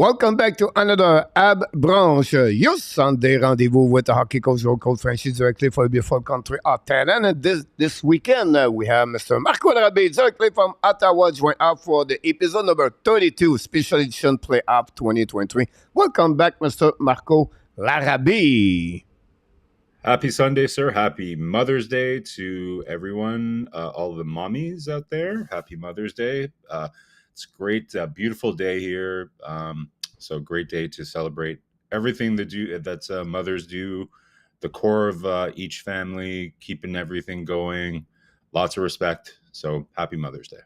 Welcome back to another Ab Branch, your Sunday rendezvous with the hockey coach, local franchise directly for the beautiful country of Thailand. And this weekend, we have Mr. Marko directly from Ottawa, join up for the episode number 32, Special Edition Playoff 2023. Welcome back, Mr. Marko Larabie. Happy Sunday, sir. Happy Mother's Day to everyone, all the mommies out there. Happy Mother's Day. It's great, beautiful day here. So great day to celebrate everything that mothers do, the core of each family, keeping everything going. Lots of respect. So happy Mother's Day.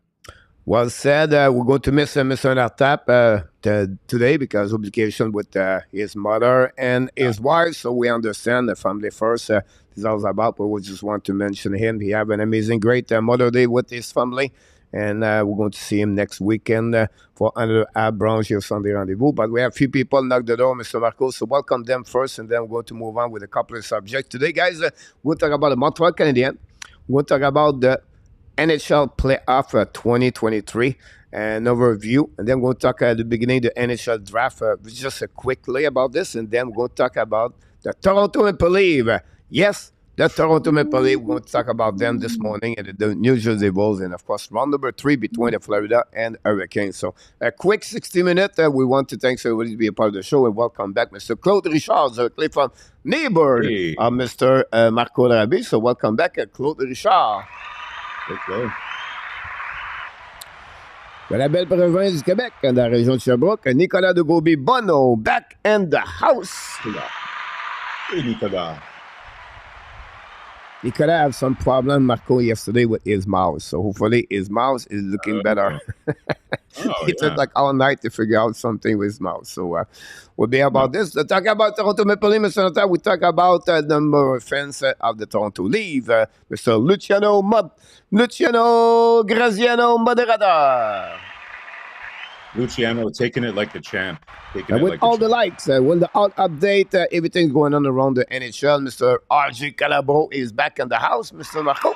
Well said. We're going to miss Mr. Nartap today because obligation with his mother and his wife. So we understand the family first. This is all about, but we just want to mention him. He have an amazing, great Mother Day with his family. And we're going to see him next weekend for another Ab Branch here Sunday rendezvous. But we have a few people knock the door, Mr. Marko. So welcome them first, and then we're going to move on with a couple of subjects. Today, guys, we'll talk about the Montreal Canadiens. We'll talk about the NHL Playoff 2023 and overview. And then we're going to talk at the beginning of the NHL Draft. Just a quick lay about this. And then we're going to talk about the Toronto Maple Leafs. Yes, the Toronto Maple Leafs, we're going to talk about them this morning and the New Jersey Devils, and of course, round number 3 between the Florida and Hurricanes. So a quick 60 minutes. We want to thank everybody to be a part of the show, and welcome back, Mr. Claude Richard, directly from neighbor, Mr. Marko Larabie. So welcome back, Claude Richard. Okay. De la belle province du Québec, dans la région de Sherbrooke, Nicolas de Gauby-Bonneau, back in the house. Hey, Nicolas. He could have some problem, Marko, yesterday with his mouse. So hopefully his mouse is looking better. He took like all night to figure out something with his mouse. So we'll be about this. To talk about Toronto Maple Leafs, Mr. Notar, we talk about the number of fans of the Toronto Leafs. Mr. Luciano Graziano Moderator. Luciano taking it like the champ. With all the likes, with the update, everything going on around the NHL, Mr. RJ Calabro is back in the house, Mr. Marko.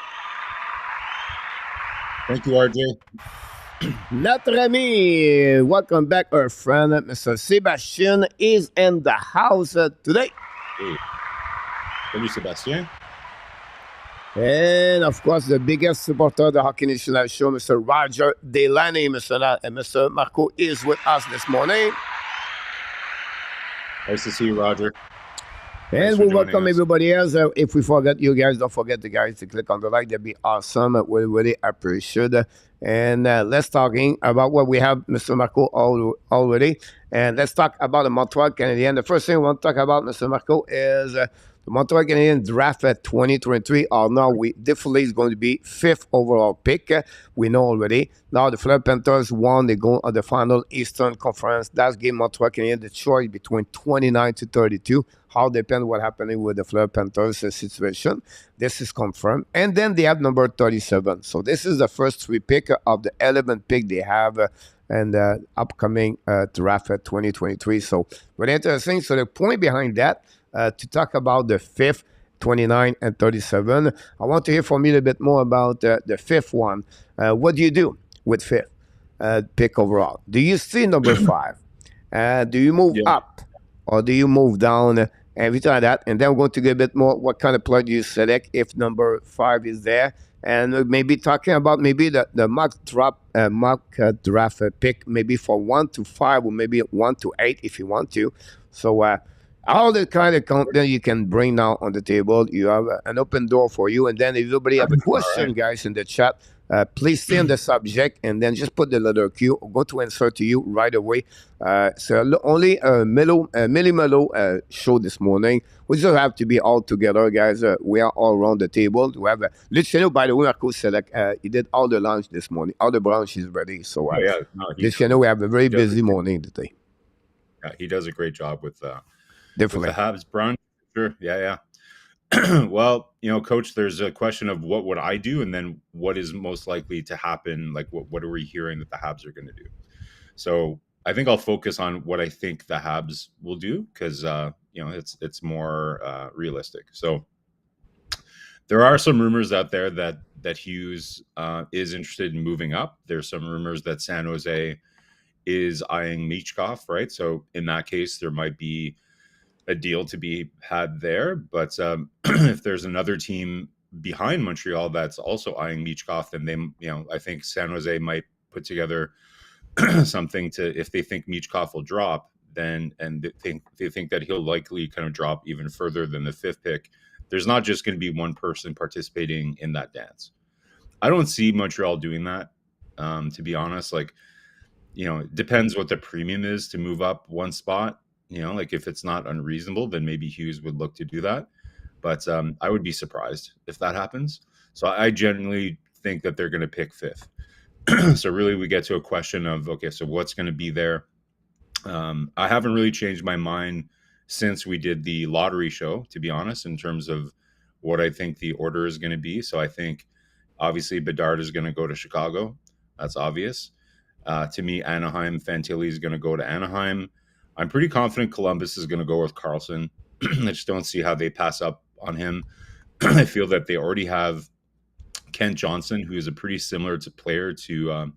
Thank you, RJ. Notre ami, welcome back, our friend, Mr. Sébastien is in the house today. Hey. Salut, Sébastien. And, of course, the biggest supporter of the Hockey National Show, Mr. Roger Delaney. Mr. Marko is with us this morning. Nice to see you, Roger. And we welcome everybody else. If we forget you guys, don't forget the guys to click on the like. That'd be awesome. We really appreciate it. And let's talking about what we have, Mr. Marko, already. And let's talk about the Montreal Canadiens. The first thing we want to talk about, Mr. Marko, is the Montreal Canadiens draft at 2023. Now we definitely is going to be 5th overall pick. We know already. Now the Florida Panthers won. They go on the final Eastern Conference. That's game Montreal Canadiens the choice between 29 to 32. How depends what happening with the Florida Panthers situation. This is confirmed. And then they have number 37. So this is the first 3 pick of the 11th pick they have and the upcoming draft at 2023. So very interesting. So the point behind that, to talk about the 5th, 29, and 37. I want to hear from you a little bit more about the 5th one. What do you do with 5th pick overall? Do you see number 5? Do you move up or do you move down? Everything like that. And then we're going to get a bit more what kind of player do you select if number 5 is there. And maybe talking about maybe the mock draft pick, maybe for 1 to 5 or maybe 1 to 8 if you want to. So all the kind of content you can bring now on the table. You have an open door for you. And then if anybody have a question, guys, in the chat, please stay on the subject and then just put the letter Q. Go to answer to you right away. So only Millie Mello show this morning. We just have to be all together, guys. We are all around the table. We have Luciano, by the way, Marko said he did all the lunch this morning. All the brunch is ready. So Luciano, we have a very busy morning today. Yeah, he does a great job with definitely with the Habs brunch. Sure. Yeah. Well, Coach, there's a question of what would I do and then what is most likely to happen. Like what are we hearing that the Habs are going to do? So I think I'll focus on what I think the Habs will do because, it's more realistic. So there are some rumors out there that Hughes is interested in moving up. There's some rumors that San Jose is eyeing Michkov, right? So in that case, there might be a deal to be had there. But if there's another team behind Montreal that's also eyeing Michkov, then they, I think San Jose might put together something to, if they think Michkov will drop, then, and they think that he'll likely kind of drop even further than the 5th pick. There's not just going to be one person participating in that dance. I don't see Montreal doing that, to be honest. Like, it depends what the premium is to move up one spot. Like if it's not unreasonable, then maybe Hughes would look to do that. But I would be surprised if that happens. So I generally think that they're going to pick 5th. So really we get to a question of, okay, so what's going to be there? I haven't really changed my mind since we did the lottery show, to be honest, in terms of what I think the order is going to be. So I think obviously Bedard is going to go to Chicago. That's obvious. To me, Anaheim, Fantilli is going to go to Anaheim. I'm pretty confident Columbus is going to go with Carlson. I just don't see how they pass up on him. I feel that they already have Kent Johnson, who is a pretty similar player to,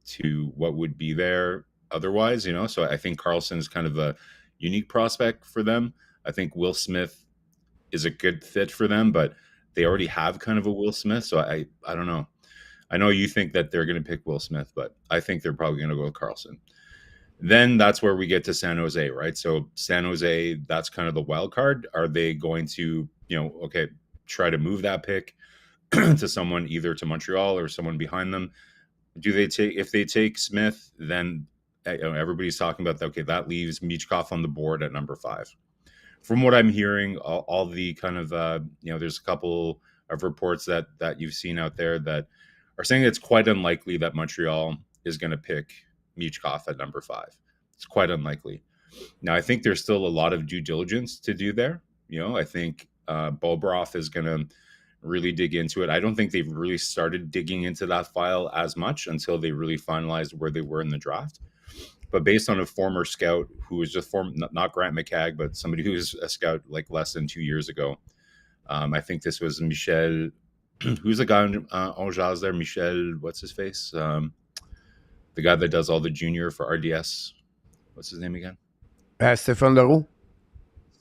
to what would be there otherwise, So I think Carlson is kind of a unique prospect for them. I think Will Smith is a good fit for them, but they already have kind of a Will Smith. So I don't know. I know you think that they're going to pick Will Smith, but I think they're probably going to go with Carlson. Then that's where we get to San Jose, right? So San Jose, that's kind of the wild card. Are they going to, try to move that pick to someone, either to Montreal or someone behind them? If they take Smith, then everybody's talking about, okay, that leaves Michkov on the board at number 5. From what I'm hearing, all the kind of, there's a couple of reports that you've seen out there that are saying it's quite unlikely that Montreal is going to pick Michkov at number 5. It's quite unlikely. Now, I think there's still a lot of due diligence to do there. I think Bobroff is going to really dig into it. I don't think they've really started digging into that file as much until they really finalized where they were in the draft. But based on a former scout who was just not Grant McCagg, but somebody who was a scout like less than 2 years ago, I think this was Michel, who's the guy on Jazz there? Michel, what's his face? The guy that does all the junior for RDS. What's his name again? Stéphane Leroux.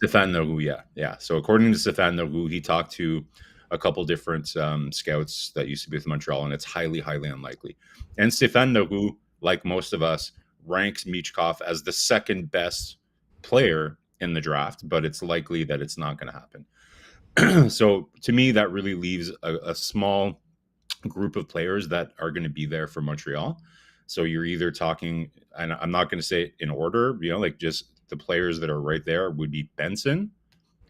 Stéphane Leroux, yeah. So according to Stéphane Leroux, he talked to a couple different scouts that used to be with Montreal, and it's highly, highly unlikely. And Stéphane Leroux, like most of us, ranks Michkov as the second best player in the draft, but it's likely that it's not going to happen. So to me, that really leaves a small group of players that are going to be there for Montreal. So you're either talking, and I'm not going to say it in order, like just the players that are right there would be Benson,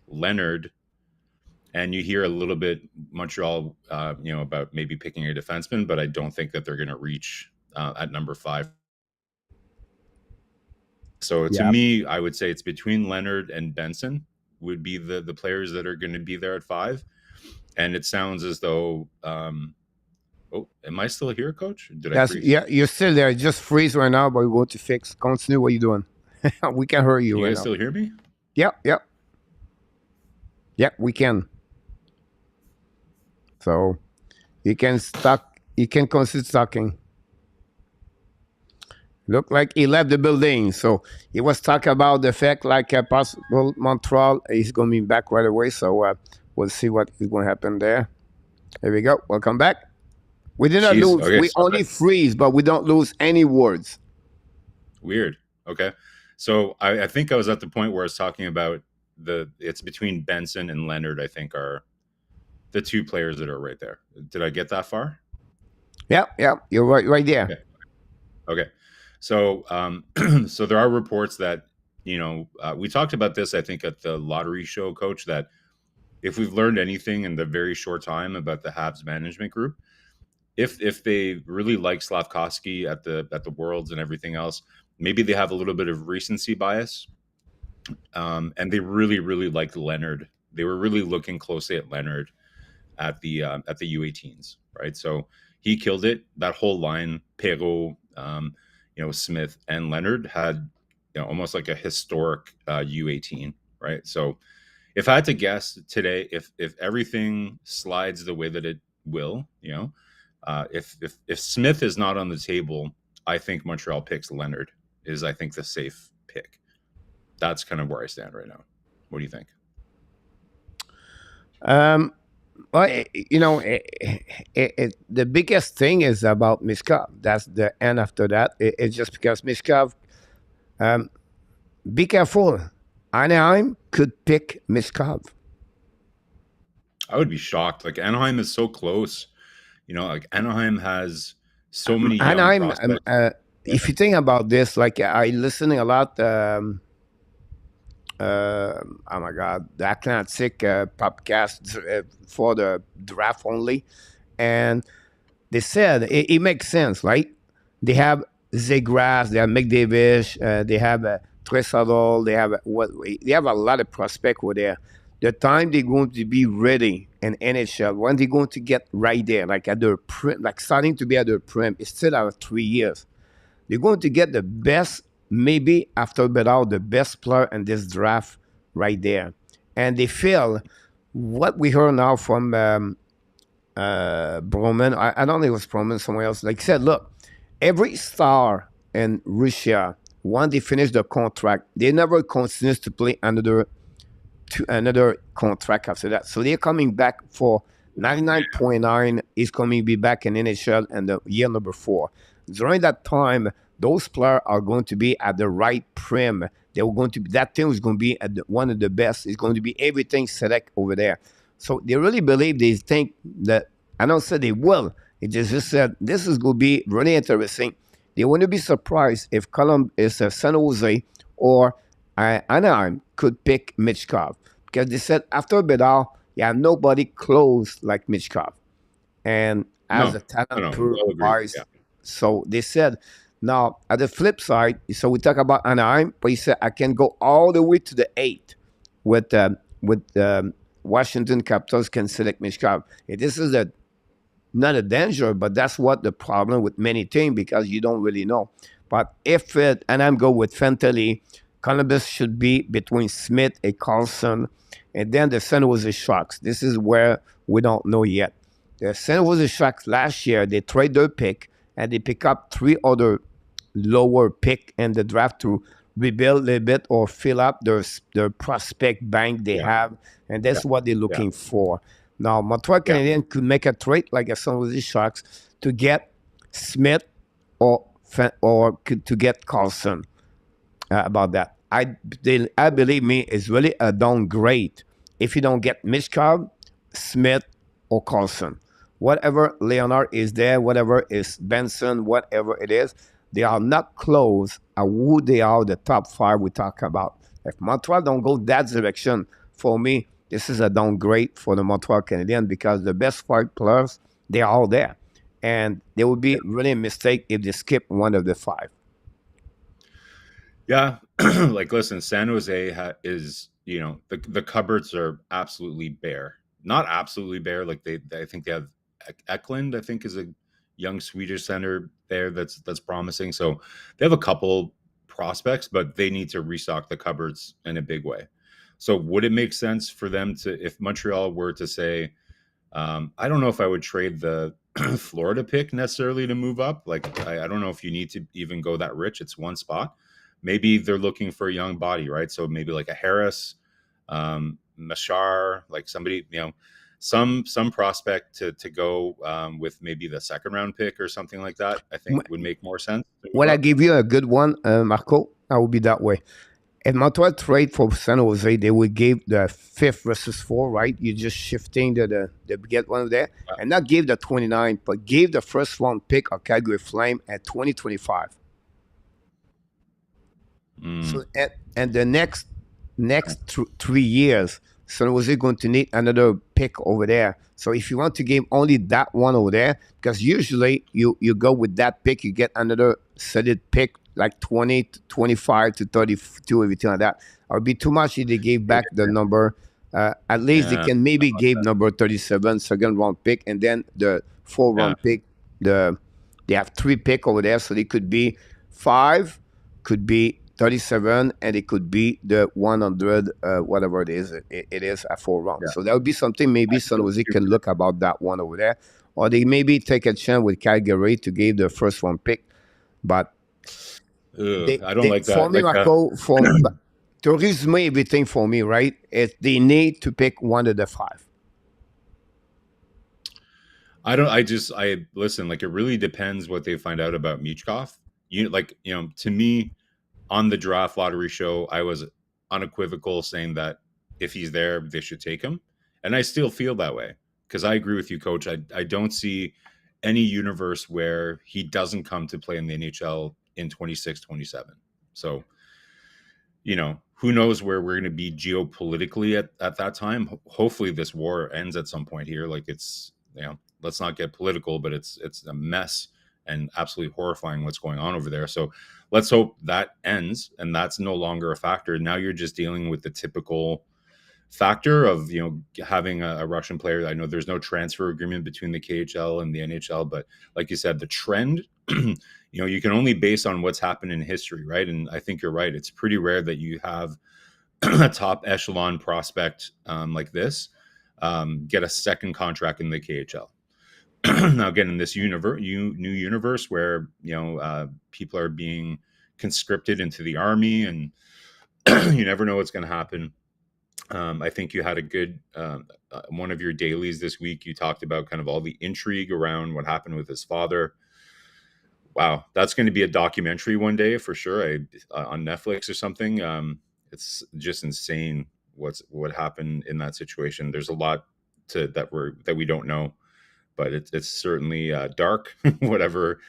Leonard, and you hear a little bit Montreal, about maybe picking a defenseman, but I don't think that they're going to reach at number 5. So to me, I would say it's between Leonard and Benson would be the players that are going to be there at 5. And it sounds as though, am I still here, Coach? I freeze? Yeah, you're still there. Just freeze right now, but we're going to fix. Continue what you're doing. We can hear you. You right guys now. still hear me? Yeah, we can. So you can stop. You can consider talking. Look like he left the building. So he was talking about the fact like a possible Montreal is going to be back right away. So we'll see what is going to happen there. There we go. Welcome back. We did not lose. Okay, we only freeze, but we don't lose any words. Weird. Okay. So I think I was at the point where I was talking about it's between Benson and Leonard, I think, are the 2 players that are right there. Did I get that far? Yeah. You're right there. Okay. So, so there are reports that, we talked about this, I think, at the lottery show, Coach, that if we've learned anything in the very short time about the Habs management group, if they really like Slafkovsky at the Worlds and everything else, maybe they have a little bit of recency bias. And they really, really liked Leonard. They were really looking closely at Leonard at the U18s, right? So he killed it. That whole line, Perreault, Smith and Leonard had almost like a historic U18, right? So if I had to guess today, if everything slides the way that it will, if Smith is not on the table, I think Montreal picks Leonard. Is, I think, the safe pick. That's kind of where I stand right now. What do you think? Well, the biggest thing is about Miskov. That's the end after that. It's just because Miskov, be careful. Anaheim could pick Miskov. I would be shocked. Like, Anaheim is so close. Like, Anaheim has so many young Anaheim, prospects. if you think about this, like I listening a lot. Oh my God, the Atlantic podcast for the draft only, and they said it makes sense, right? They have Zegras, they have McDavid, they have Tressadol, they have a lot of prospects over there. The time they're going to be ready in NHL, when they're going to get right there, like at their prime, like starting to be at their prime, it's still out 3 years. They're going to get the best, maybe after Bedard, the best player in this draft right there. And they feel what we heard now from Broman. I don't know if it was Broman, somewhere else. Like I said, look, every star in Russia, once they finish the contract, they never continue to play another contract after that. So they're coming back for 99.9 is coming to be back in NHL and the year number 4. During that time, those players are going to be at the right prime. They were going to be, that team is going to be at one of the best. It's going to be everything select over there. So they really believe, they think that, I don't say they will. It just said this is going to be really interesting. They wouldn't be surprised if San Jose or Anaheim could pick Michkov, because they said after Bedard, nobody close like Michkov, and as a talent wise. Yeah. So they said, now at the flip side, so we talk about Anaheim, but he said I can go all the way to the 8 with Washington Capitals can select Michkov. This is not a danger, but that's what the problem with many teams, because you don't really know. But if Anaheim go with Fantilli, Columbus should be between Smith and Carlson, and then the San Jose Sharks. This is where we don't know yet. The San Jose Sharks last year, they trade their pick, and they pick up 3 other lower pick in the draft to rebuild a little bit or fill up their prospect bank they have, and that's what they're looking for. Now, Montreal Canadiens could make a trade like a San Jose Sharks to get Smith or to get Carlson. About that, I believe me, is really a downgrade if you don't get Michkov, Smith, or Carlson. Whatever Leonard is there, whatever is Benson, whatever it is, they are not close at who they are, the top 5 we talk about. If Montreal don't go that direction, for me, this is a downgrade for the Montreal Canadiens, because the best 5 players, they are all there. And there would be really a mistake if they skip one of the 5. Yeah, like, listen, San Jose is, the cupboards are absolutely bare. Not absolutely bare. Like, I think they have Eklund, I think, is a young Swedish center there that's promising. So they have a couple prospects, but they need to restock the cupboards in a big way. So would it make sense for them to, if Montreal were to say, I don't know if I would trade the Florida pick necessarily to move up. Like, I don't know if you need to even go that rich. It's one spot. Maybe they're looking for a young body, right? So maybe like a Harris, Machar, like somebody, some prospect to go with maybe the 2nd round pick or something like that, I think would make more sense. Well, I give you a good one, Marco. I will be that way. If Montreal trade for San Jose, they would give the 5th versus 4, right? You're just shifting the get one there, and not give the 29, but give the 1st round pick of Calgary Flame at 2025. So and the next 3 years, San Jose going to need another pick over there. So if you want to give only that one over there, because usually you go with that pick, you get another solid pick like 20 to 25 to 32, everything like that. It would be too much if they gave back the number. At least they can maybe give number 37, 2nd round pick, and then the 4th round pick. They have 3 pick over there, so they could be 5, could be 37, and it could be the 100, whatever it is. It is a 4 round. So that would be something maybe San Jose can look about that one over there. Or they maybe take a chance with Calgary to give the 1st round pick. But I don't like for that. me, Like, Marco, to resume everything for me, right? They need to pick one of the five. I listen, like, it really depends what they find out about Michkov. To me, on the draft lottery show, I was unequivocal saying that if he's there, they should take him. And I still feel that way because I agree with you, coach. I don't see any universe where he doesn't come to play in the NHL in 26, 27. So, who knows where we're going to be geopolitically at that time. Hopefully this war ends at some point here. Like, let's not get political, but it's a mess and absolutely horrifying what's going on over there. So let's hope that ends and that's no longer a factor. Now you're just dealing with the typical factor of having a Russian player. I know there's no transfer agreement between the KHL and the NHL, but like you said, the trend, you can only base on what's happened in history, right? And I think you're right. It's pretty rare that you have a top echelon prospect like this get a second contract in the KHL. Now, again, in this new universe where people are being conscripted into the army, and you never know what's going to happen. I think you had a good one of your dailies this week. You talked about kind of all the intrigue around what happened with his father. Wow, that's going to be a documentary one day for sure, on Netflix or something. It's just insane what happened in that situation. There's a lot that we don't know, but it's certainly dark. whatever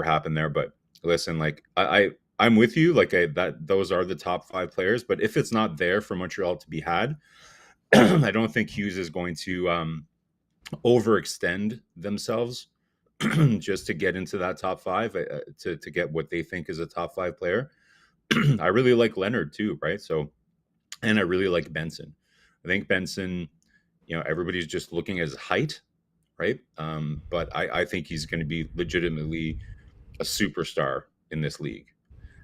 happened there. But listen, like, I'm with you. Like, those are the top 5 players. But if it's not there for Montreal to be had, I don't think Hughes is going to overextend themselves just to get into that top 5, to get what they think is a top 5 player. I really like Leonard too, right? So, and I really like Benson. I think Benson, everybody's just looking at his height, right? But I think he's going to be legitimately a superstar in this league.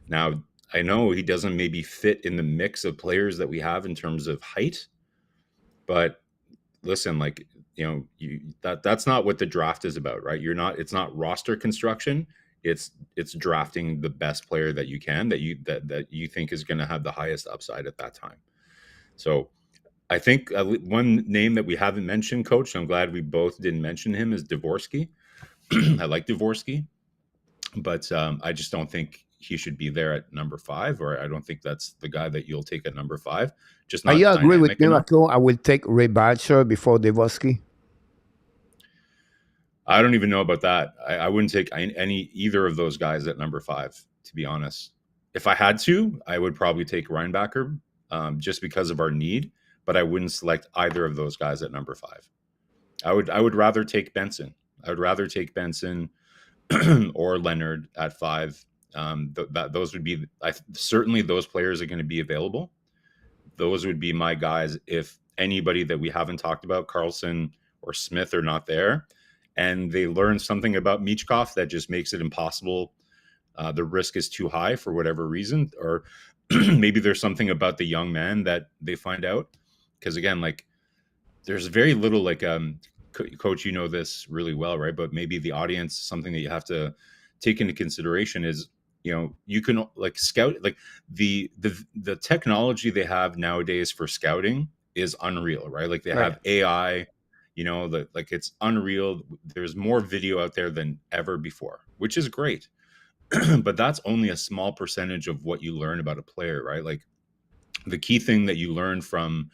Now, I know he doesn't maybe fit in the mix of players that we have in terms of height, but listen, like, that's not what the draft is about, right? It's not roster construction. It's drafting the best player that you can, that you think is going to have the highest upside at that time. So I think one name that we haven't mentioned, Coach, I'm glad we both didn't mention him, is Dvorsky. I like Dvorsky, but I just don't think he should be there at number 5, or I don't think that's the guy that you'll take at number 5. Just not You agree with dynamic me, enough. Marco? I will take Ray Batcher before Dvorsky. I don't even know about that. I wouldn't take either of those guys at number 5, to be honest. If I had to, I would probably take Reinbacher, just because of our need, but I wouldn't select either of those guys at number 5. I would rather take Benson. I would rather take Benson or Leonard at 5. Those would be certainly those players are going to be available. Those would be my guys if anybody that we haven't talked about, Carlson or Smith, are not there, and they learn something about Michkov that just makes it impossible. The risk is too high for whatever reason, or maybe there's something about the young man that they find out. Because again, like, there's very little, like, Coach, you know this really well, right? But maybe the audience, something that you have to take into consideration is, you can, like, scout, like, the technology they have nowadays for scouting is unreal, right? Like, they have AI, like, it's unreal. There's more video out there than ever before, which is great. But that's only a small percentage of what you learn about a player, right? Like, the key thing that you learn from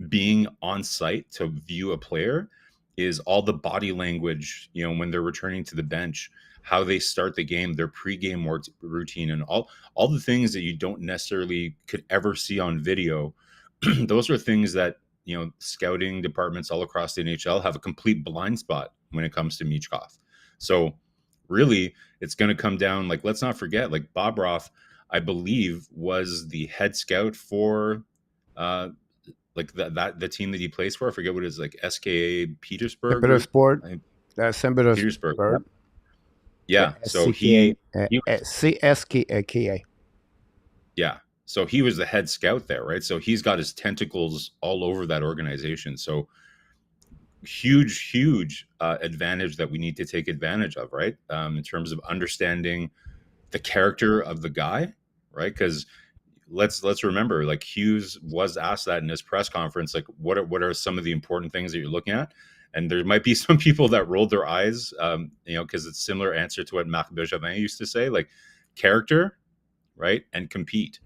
being on site to view a player is all the body language, when they're returning to the bench, how they start the game, their pregame routine, and all the things that you don't necessarily could ever see on video. Those are things that, scouting departments all across the NHL have a complete blind spot when it comes to Michkov. So really, it's going to come down, like, let's not forget, like, Bob Roth, I believe, was the head scout for like the team that he plays for. I forget what it is, like, SKA Petersburg. Petersburg. St. Petersburg. Petersburg. Yeah. So he CSKA. Yeah. So he was the head scout there, right? So he's got his tentacles all over that organization. So huge advantage that we need to take advantage of, right? In terms of understanding the character of the guy, right? Because let's remember, like Hughes was asked that in his press conference, like what are some of the important things that you're looking at? And there might be some people that rolled their eyes, because it's similar answer to what Marc Bergevin used to say, like character, right, and compete.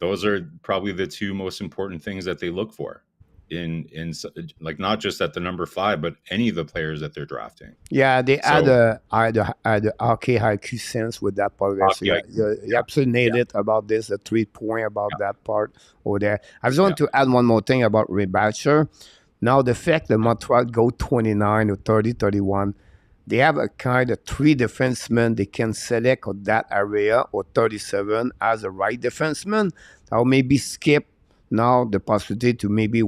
Those are probably the two most important things that they look for in like not just at the number 5, but any of the players that they're drafting. Yeah, they So had a hockey IQ sense with that part there. So hockey, you absolutely nailed yeah, it about this, the 3 point about yeah, that part over there. I just yeah, want to add one more thing about Rebatcher. Now, the fact that Montreal go 29 or 30, 31, they have a kind of 3 defensemen they can select on that area, or 37 as a right defenseman, or maybe skip now the possibility to maybe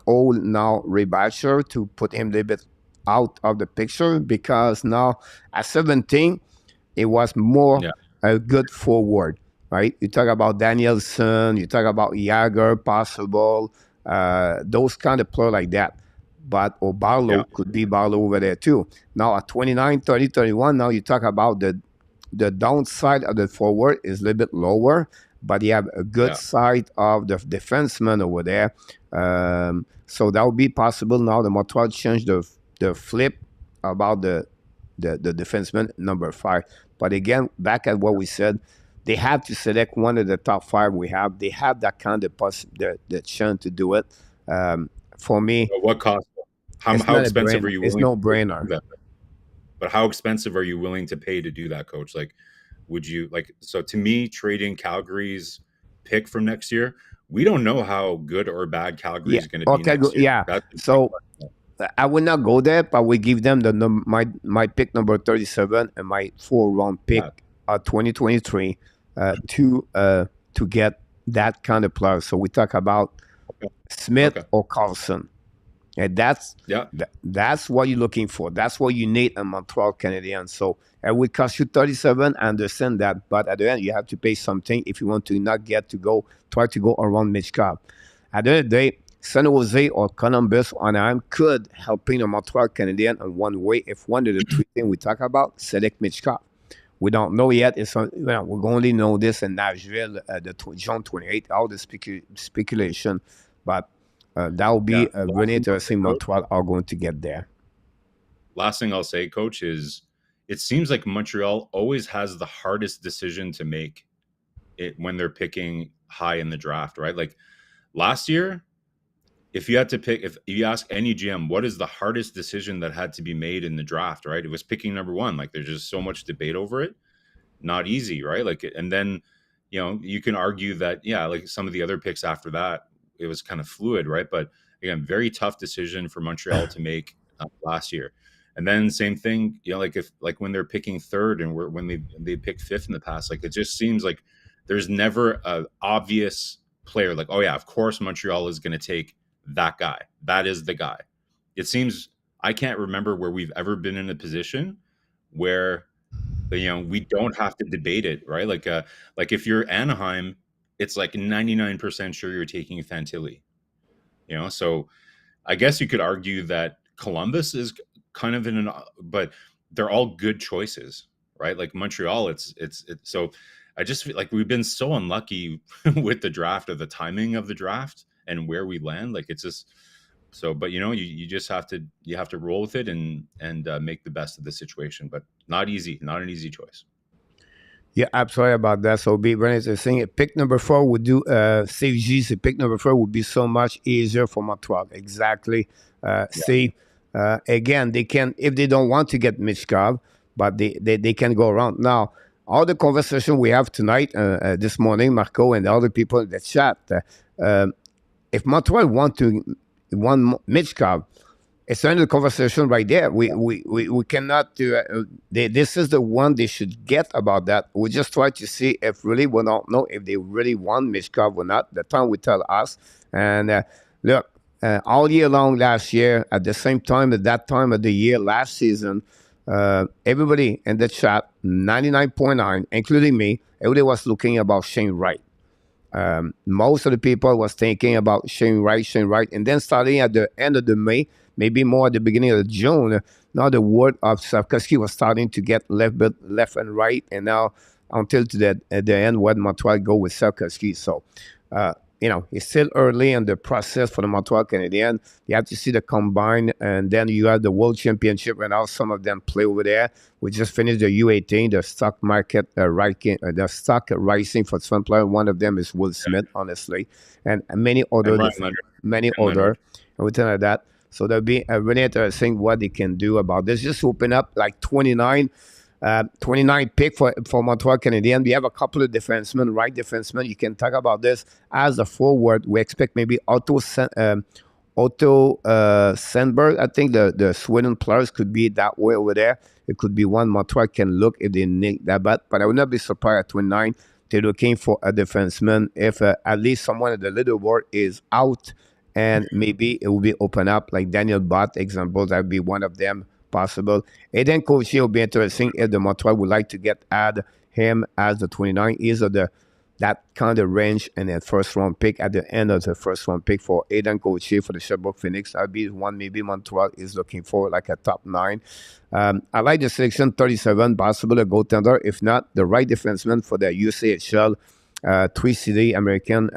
old now Rebatcher to put him a little bit out of the picture, because now at 17 it was more yeah, a good forward, right? You talk about Danielson, you talk about Yager, possible, those kind of players like that. But or yeah, Barlow could be Barlow over there too. Now at 29, 30, 31, now you talk about the downside of the forward is a little bit lower, but you have a good yeah, side of the defenseman over there. So that would be possible now. The Montreal changed the flip about the defenseman number 5. But again, back at what we said, they have to select one of the top 5 we have. They have that kind of the chance to do it. For me, but what cost? it's How not a expensive are brainer. you It's willing no to pay to do brainer. that? But how expensive are you willing to pay to do that, coach? Like, would you like, so to me, trading Calgary's pick from next year, we don't know how good or bad Calgary Yeah. is going to be Okay. next year. Yeah. That's the big So question. I would not go there, but we give them my pick number 37 and my 4th-round pick Yeah. 2023 to get that kind of player. So we talk about Okay. Smith Okay. or Carlson. And that's Yeah. that's what you're looking for. That's what you need in Montreal Canadiens. So it would cost you 37. I understand that, but at the end you have to pay something if you want to not get to go try to go around Mitch Cobb. At the end of the day, San Jose or Columbus or Anaheim could helping a Montreal Canadiens in one way if one of the 3 things we talk about select Mitch Cobb. We don't know yet. We're only know this in Nashville, June 28th. All the speculation, but that will Yeah. be really interesting. Montreal are going to get there. Last thing I'll say, coach, is it seems like Montreal always has the hardest decision to make it when they're picking high in the draft, right? Like last year, if you had to pick, if you ask any GM, what is the hardest decision that had to be made in the draft, right? It was picking number 1. Like there's just so much debate over it. Not easy, right? Like, and then, you can argue that, yeah, like some of the other picks after that, it was kind of fluid, right? But again, very tough decision for Montreal to make last year. And then same thing, like if like when they're picking 3rd and when they pick 5th in the past, like it just seems like there's never a obvious player like, oh yeah, of course Montreal is going to take that guy. That is the guy. It seems I can't remember where we've ever been in a position where we don't have to debate it, right? Like if you're Anaheim, it's like 99% sure you're taking Fantilli. So I guess you could argue that Columbus is kind of but they're all good choices, right? Like Montreal, it's so I just feel like we've been so unlucky with the draft, of the timing of the draft and where we land. Like it's just so, but you just have to roll with it and make the best of the situation, but not easy, not an easy choice. Yeah, I'm sorry about that. So be very interesting. Pick number 4 would do Steve G. So pick number 4 would be so much easier for Montreal. Exactly. Steve. Again, they can, if they don't want to get Mitch Cobb, but they can go around. Now, all the conversation we have tonight, this morning, Marco and the other people in the chat, if Montreal want Mitch Cobb, it's another conversation right there. We cannot do this is the one they should get about that. We just try to see if really we don't know if they really want Mitch Cobb or not. The time will tell us. And look, all year long last year, at the same time, at that time of the year last season, everybody in the chat, 99.9, including me, everybody was looking about Shane Wright. Most of the people was thinking about Shane Wright, and then starting at the end of the May, maybe more at the beginning of June, now the word of Slavkovsky was starting to get left and right, and now until to the end when Montreal go with Sarkowski. So, it's still early in the process for the Montreal Canadiens. You have to see the combine, and then you have the World Championship, and now some of them play over there. We just finished the U18, the stock market the stock rising for some player. One of them is Will Smith, honestly, and many other, many other, everything like that. So that'll be really interesting what they can do about this. Just open up like 29 pick for Montreal Canadiens. We have a couple of defensemen, right defensemen. You can talk about this as a forward. We expect maybe Otto Sandberg. I think the Sweden players could be that way over there. It could be one Montreal can look if they need that. But I would not be surprised at 29. They're looking for a defenseman. If at least someone at the leaderboard is out, and maybe it will be open up, like Daniel Bott, example, that would be one of them possible. Aiden Caufield will be interesting if the Montreal would like to add him as the 29. He's that kind of range and a first round pick at the end of the first round pick for Aiden Caufield for the Sherbrooke Phoenix. That'd be one maybe Montreal is looking for, like a top 9. I like the selection 37, possible a goaltender. If not, the right defenseman for the USAHL, 3CD American.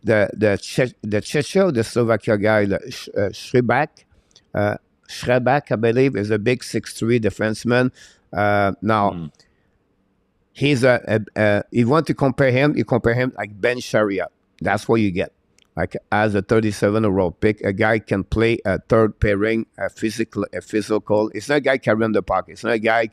The Czech, the Slovakia guy, Schrebak, I believe, is a big 6'3" defenseman. Now, he's if you want to compare him, you compare him like Ben Chariot. That's what you get. Like as a 37 overall pick, a guy can play a third pairing, a physical. It's not a guy carrying the puck. It's not a guy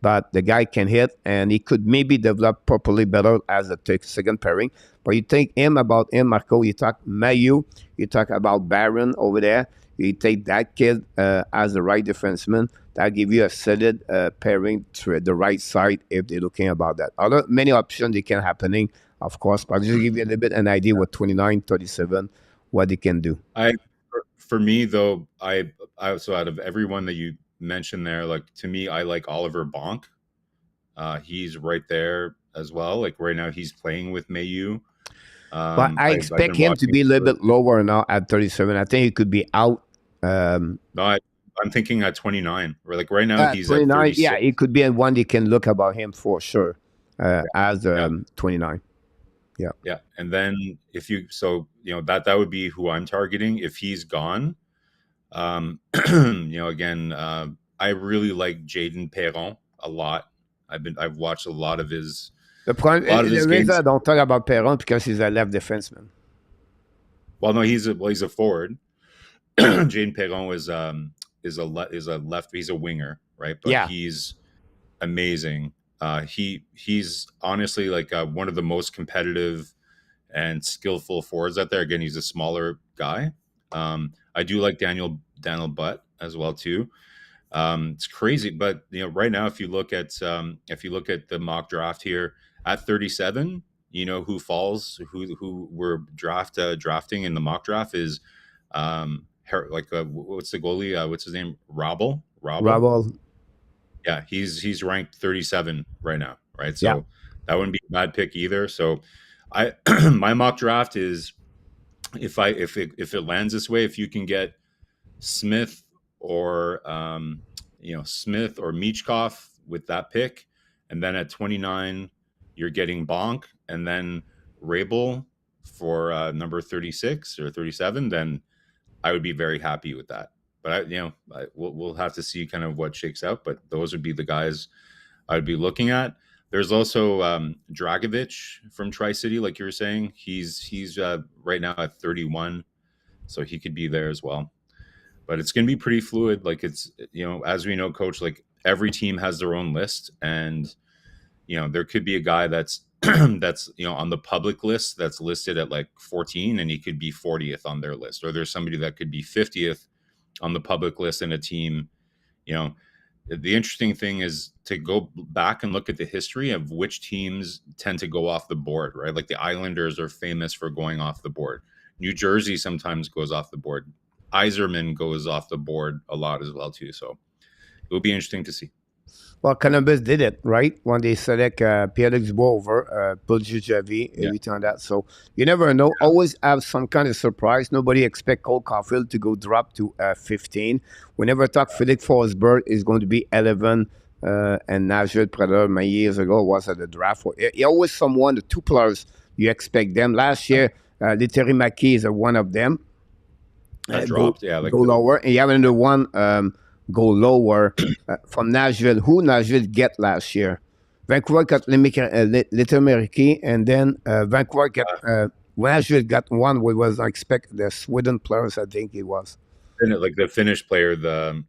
but the guy can hit, and he could maybe develop properly better as a second pairing. But you think about him, Marco, you talk Mayu, you talk about Barron over there, you take that kid as the right defenseman, that'll give you a solid pairing to the right side if they're looking about that. Many options they can happening, of course, but just give you a little bit an idea what 29, 37, what they can do. For me, though, so out of everyone that you mentioned there, like to me, I like Oliver Bonk. He's right there as well. Like right now, he's playing with Mayu. But I expect him to be a little bit lower now at 37. I think he could be out. No, I'm thinking at 29. Or like right now, he's 29. At 36. Yeah, it could be one you can look about him for sure as 29. Yeah, and then if you that would be who I'm targeting if he's gone. Again, I really like Jaden Perron a lot. I've watched a lot of his. The reason I don't talk about Perron because he's a left defenseman. Well, no, he's a forward. Jaden Perron is a left. He's a winger, right? But he's amazing. He's honestly like one of the most competitive and skillful forwards out there. Again, he's a smaller guy. I do like Daniel Butt as well too. It's crazy, but right now, if you look at the mock draft here at 37, who falls, who we're drafting in the mock draft is what's the goalie? What's his name? Rabel. Yeah, he's ranked 37 right now, right? So that wouldn't be a bad pick either. So my mock draft is if it lands this way, if you can get Smith or Michkov with that pick, and then at 29 you're getting Bonk, and then Rabel for number 36 or 37, then I would be very happy with that. But we'll have to see kind of what shakes out. But those would be the guys I'd be looking at. There's also Dragovic from Tri-City, like you were saying. He's right now at 31, so he could be there as well. But it's going to be pretty fluid. Like it's as we know, Coach, like every team has their own list, and there could be a guy that's that's on the public list that's listed at like 14, and he could be 40th on their list, or there's somebody that could be 50th on the public list in a team. The interesting thing is to go back and look at the history of which teams tend to go off the board, right? Like the Islanders are famous for going off the board. New Jersey sometimes goes off the board. Yzerman goes off the board a lot as well too. So it will be interesting to see. Well, Columbus did it, right? When they select Pierre-Luc over Paul Jujavi, everything like that. So you never know. Yeah. Always have some kind of surprise. Nobody expect Cole Caufield to go drop to 15. We never thought Philippe Forsberg is going to be 11 and Nashville Predator many years ago was at the draft. He always someone, the two players you expect them. Last year, Lettery Mackey is one of them. That Go dropped. Yeah, like go lower, and you have another one go lower from Nashville. Who Nashville get last year? Vancouver got Lettery Mackey, and then Vancouver got Nashville got one. We was expect the Sweden players. I think it was. like the Finnish player, the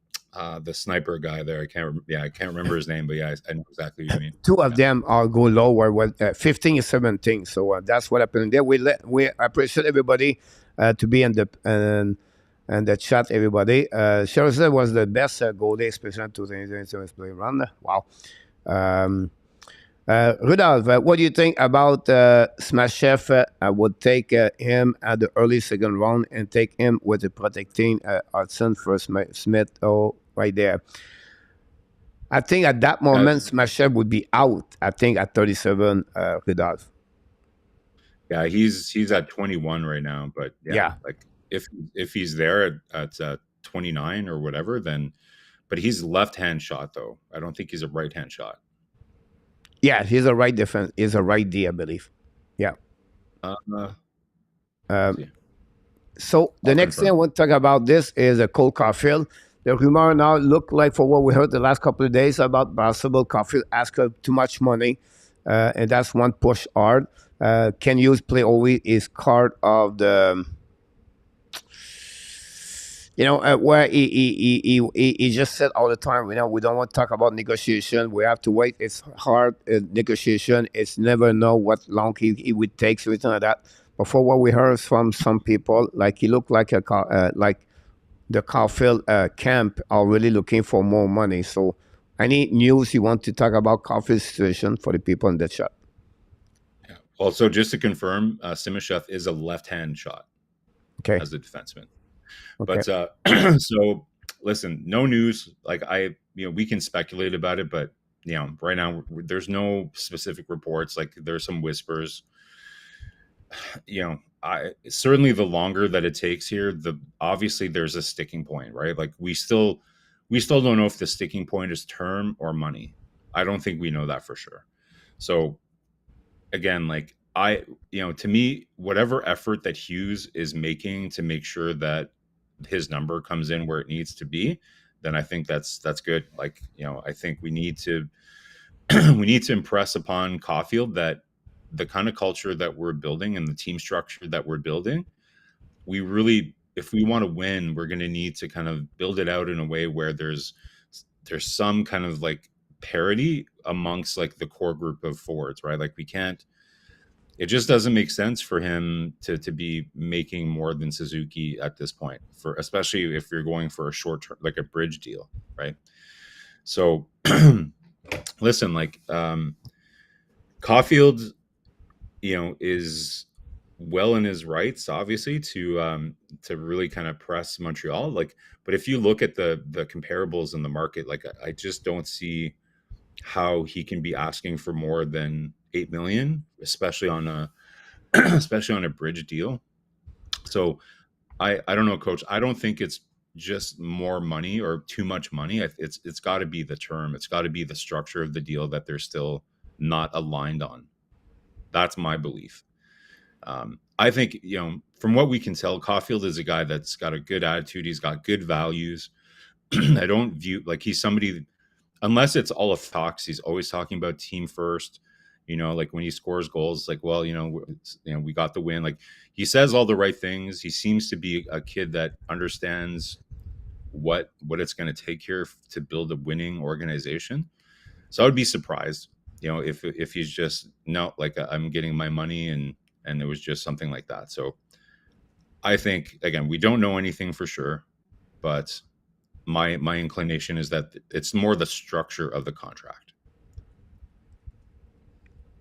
sniper guy there. I can't remember his name, but yeah, I know exactly what you mean. Two of them are go lower with 15 and 17. So that's what happened there. We appreciate everybody to be in the chat. Everybody, Scherzer was the best goalie, especially in 2007 play run. Wow. Rudolph, what do you think about Smash Chef? I would take him at the early second round and take him with the protecting Hudson for Smith. Oh, right there. I think at that moment, Smash Chef would be out. I think at 37, Rudolph. Yeah, he's at 21 right now, but yeah. Like if he's there at 29 or whatever, then, but he's left-hand shot though. I don't think he's a right-hand shot. Yeah, he's a right defense. He's a right D, I believe. Yeah. So the next thing I want to talk about this is Cole Caufield. The rumor now look like, for what we heard the last couple of days, about possible Caufield ask too much money, and that's one push hard. Can Hughes play always is card of the, where he just said all the time, we don't want to talk about negotiation. We have to wait. It's hard negotiation. It's never know what long he would take, so everything like that. But for what we heard from some people, like he looked like like the Caufield camp are really looking for more money. So any news you want to talk about Caufield's situation for the people in the chat? Yeah. Also, just to confirm, Simashev is a left-hand shot as a defenseman. Okay. But so listen, no news. Like we can speculate about it, but right now there's no specific reports. Like there's some whispers. Certainly the longer that it takes here, obviously there's a sticking point, right? Like we still don't know if the sticking point is term or money. I don't think we know that for sure. So again, like to me, whatever effort that Hughes is making to make sure that his number comes in where it needs to be, then I think that's good. Like, I think we need to impress upon Caufield that the kind of culture that we're building and the team structure that we're building, if we want to win, we're going to need to kind of build it out in a way where there's some kind of like parity amongst like the core group of forwards, right? Like it just doesn't make sense for him to be making more than Suzuki at this point, especially if you're going for a short term, like a bridge deal, right? So listen, like Caufield, is well in his rights, obviously, to really kind of press Montreal. Like, but if you look at the comparables in the market, like I just don't see how he can be asking for more than $8 million, especially on a bridge deal. So I don't know, Coach. I don't think it's just more money or too much money. It's got to be the term. It's got to be the structure of the deal that they're still not aligned on. That's my belief. I think, from what we can tell, Caufield is a guy that's got a good attitude. He's got good values. I don't view like he's somebody, unless it's all of talks, he's always talking about team first. Like when he scores goals, like, well, we got the win. Like he says all the right things. He seems to be a kid that understands what it's going to take here to build a winning organization. So I would be surprised, if he's just like I'm getting my money and it was just something like that. So I think, again, we don't know anything for sure, but my inclination is that it's more the structure of the contract.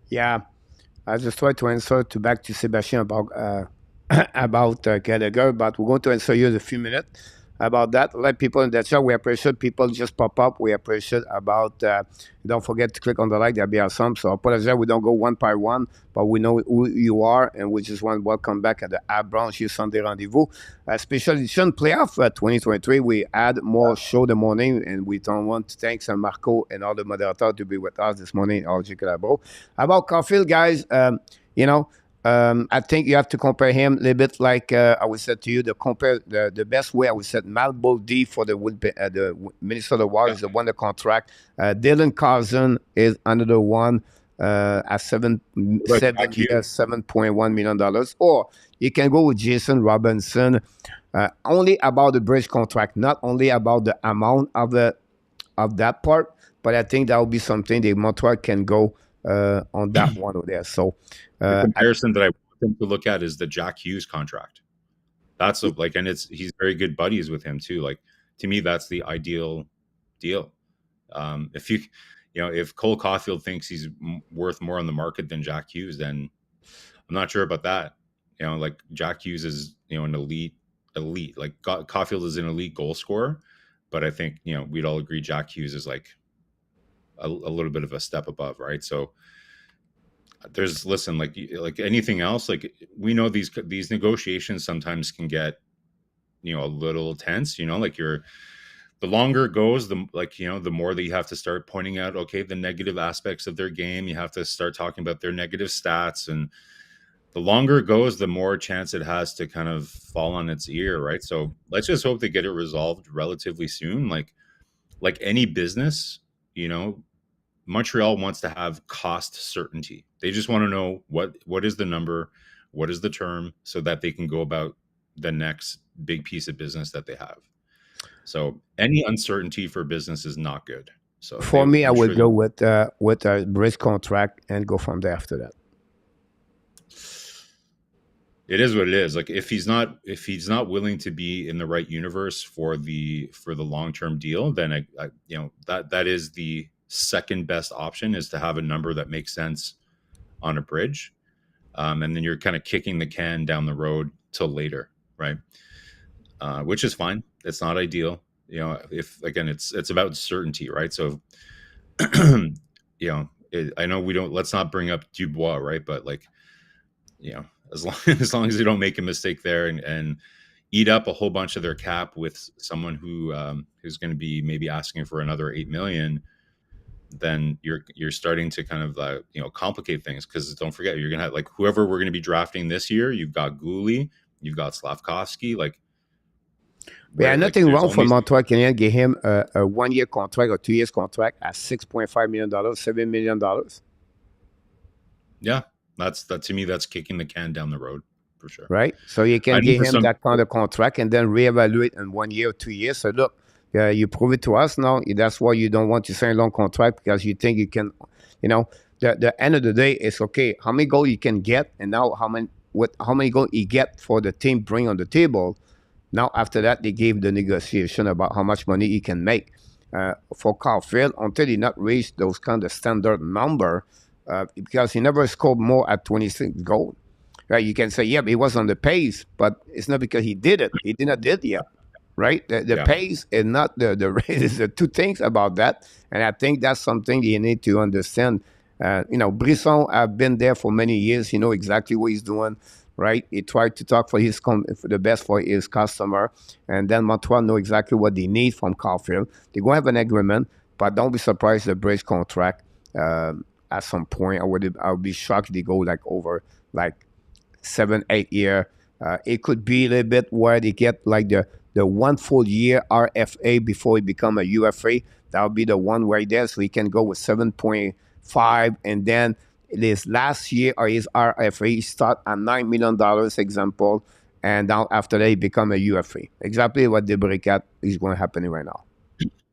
Yeah, I just tried to answer back to Sebastian about Gallagher, but we're going to answer you in a few minutes. about that. Let people in the chat. We appreciate people just pop up. We appreciate about. Don't forget to click on the like. That'd be awesome. So I apologize. We don't go one by one, but we know who you are, and we just want to welcome back at the BRUNCH Sunday Rendez-vous. Special edition playoff 2023. We add more show the morning, and we don't want to thank MARKO and all the moderators to be with us this morning. All Collabo. About Caufield, guys, I think you have to compare him a little bit like I would say to you. The best way I would say Malbo D for the Minnesota Wild is the one the contract. Dylan Carson is another one at $7.1 million. Or you can go with Jason Robinson. Only about the bridge contract, not only about the amount of that part, but I think that will be something that Montreal can go on that one over there. So the comparison that I want them to look at is the Jack Hughes contract. That's and he's very good buddies with him too. Like, to me, that's the ideal deal. If Cole Caufield thinks he's worth more on the market than Jack Hughes, then I'm not sure about that. Like Jack Hughes is an elite. Like Caufield is an elite goal scorer, but I think we'd all agree Jack Hughes is like a little bit of a step above, right? So like anything else, like we know these negotiations sometimes can get a little tense, like the longer it goes, the more that you have to start pointing out, okay, the negative aspects of their game. You have to start talking about their negative stats, and the longer it goes, the more chance it has to kind of fall on its ear, right? So let's just hope they get it resolved relatively soon. Like any business, Montreal wants to have cost certainty. They just want to know what is the number, what is the term, so that they can go about the next big piece of business that they have. So any uncertainty for business is not good. So for me, I would go with a bridge contract and go from there after that. It is what it is. Like if he's not willing to be in the right universe for the long-term deal, then that is the second best option, is to have a number that makes sense on a bridge, and then you're kind of kicking the can down the road till later, right? Which is fine. It's not ideal, if again it's about certainty, right? So I know let's not bring up Dubois, right? But as long as they don't make a mistake there and eat up a whole bunch of their cap with someone who's going to be maybe asking for another $8 million, then you're starting to kind of complicate things, because don't forget, you're gonna have like whoever we're going to be drafting this year. You've got Gouli, you've got Slavkovsky. Nothing wrong for Montreal Canadiens. Give him a 1-year contract or 2 years contract at $6.5 million, $7 million. Yeah, that to me, that's kicking the can down the road for sure. Right. So you can give him that kind of contract and then reevaluate in 1 year or 2 years. So look, you prove it to us now. That's why you don't want to sign a long contract, because you think you can, the end of the day is okay. How many goals you can get, and now how many goals you get for the team bring on the table. Now after that, they gave the negotiation about how much money he can make. For Caufield, until he not reach those kind of standard number, because he never scored more at 26 goals. Right? You can say, yeah, but he was on the pace, but it's not because he did it. He did not did it yet. Right, the pace is not the rate. Is the two things about that, and I think that's something you need to understand. Brisson have been there for many years. He know exactly what he's doing. Right, he tried to talk for the best for his customer, and then Montreal know exactly what they need from Caufield. They're gonna have an agreement, but don't be surprised the bridge contract at some point. I would be shocked if they go over 7-8 year. It could be a little bit where they get the 1 full year RFA before he become a UFA. That would be the one right there. So he can go with 7.5, and then his last year or his RFA, he start at $9 million, example, and now after that he become a UFA. Exactly what Debricat is going to happen right now.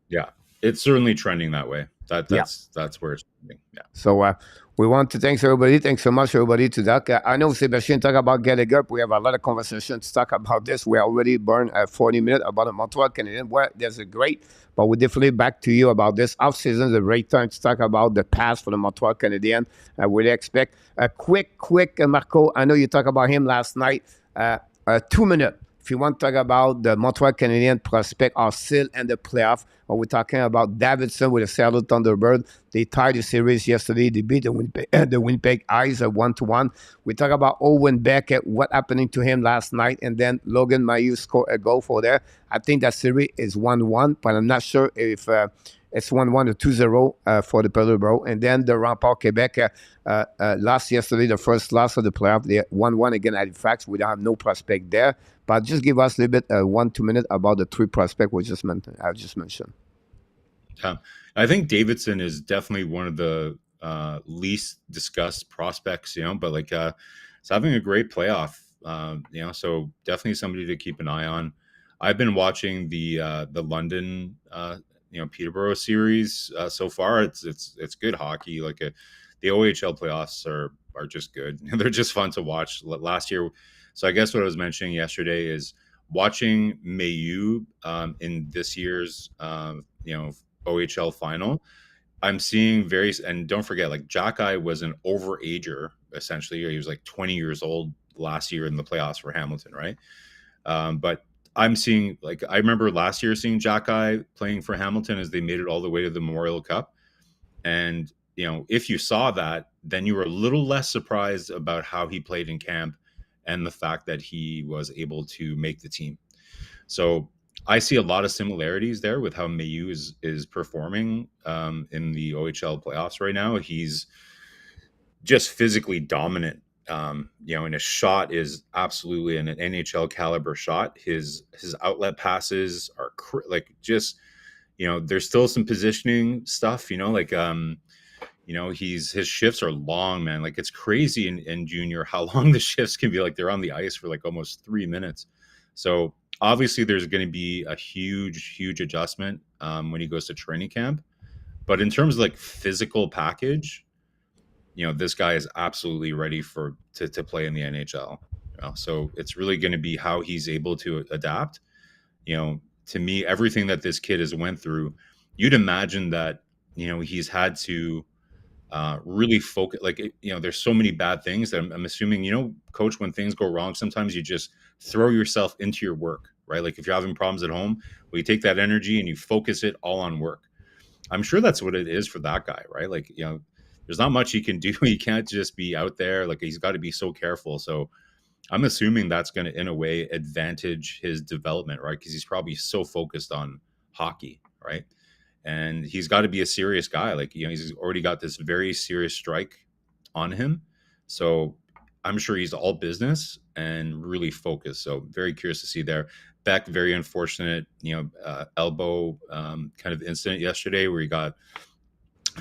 Yeah, it's certainly trending that way. That's where it's trending. Yeah. So we want to thank everybody. Thanks so much, everybody, to that. I know Sebastian talk about getting up. We have a lot of conversation to talk about this. We already burned 40 minutes about the Montreal Canadiens. Well, there's a great, but we're definitely back to you about this off-season. Is a great time to talk about the past for the Montreal Canadiens. I would expect a quick, Marko. I know you talked about him last night. 2 minutes. if you want to talk about the Montreal Canadiens prospect are still in the playoff, or we're talking about Davidson with the Seattle Thunderbird. They tied the series yesterday. They beat the Winnipeg Ice 1-1. We talk about Owen Beckett, what happening to him last night, and then Logan Mailloux scored a goal for there. I think that series is 1-1, but I'm not sure if it's 1-1 or 2-0 for the Peterborough. And then the Rempart Quebec lost yesterday, the first loss of the playoff. They 1-1 again at Halifax. We don't have no prospect there. But just give us a little bit, 1-2 minutes about the three prospects I just mentioned. I think Davidson is definitely one of the least discussed prospects, but like it's having a great playoff, so definitely somebody to keep an eye on. I've been watching the London Peterborough series so far. It's good hockey. Like the OHL playoffs are just good. They're just fun to watch. Last year, so I guess what I was mentioning yesterday is watching Mailloux in this year's OHL final. I'm seeing and don't forget, like Jacky was an overager essentially. He was like 20 years old last year in the playoffs for Hamilton, right? But I'm seeing, like, I remember last year seeing Jacky playing for Hamilton as they made it all the way to the Memorial Cup. And, if you saw that, then you were a little less surprised about how he played in camp and the fact that he was able to make the team. So I see a lot of similarities there with how Mailloux is performing in the OHL playoffs right now. He's just physically dominant. And his shot is absolutely an NHL caliber shot. His outlet passes are there's still some positioning stuff, his shifts are long, man. Like it's crazy in junior how long the shifts can be. Like they're on the ice for like almost 3 minutes. So obviously there's going to be a huge adjustment when he goes to training camp. But in terms of like physical package, this guy is absolutely ready to play in the NHL. So it's really going to be how he's able to adapt. To me, everything that this kid has went through, you'd imagine that, he's had to really focus. Like, there's so many bad things that I'm assuming, coach, when things go wrong, sometimes you just throw yourself into your work, right? Like if you're having problems at home, well, you take that energy and you focus it all on work. I'm sure that's what it is for that guy, right? Like, there's not much he can do. He can't just be out there. Like he's got to be so careful. So I'm assuming that's going to, in a way, advantage his development, right? Because he's probably so focused on hockey, right? And he's got to be a serious guy. Like, he's already got this very serious strike on him. So I'm sure he's all business and really focused. So very curious to see there. Beck, very unfortunate, elbow kind of incident yesterday where he got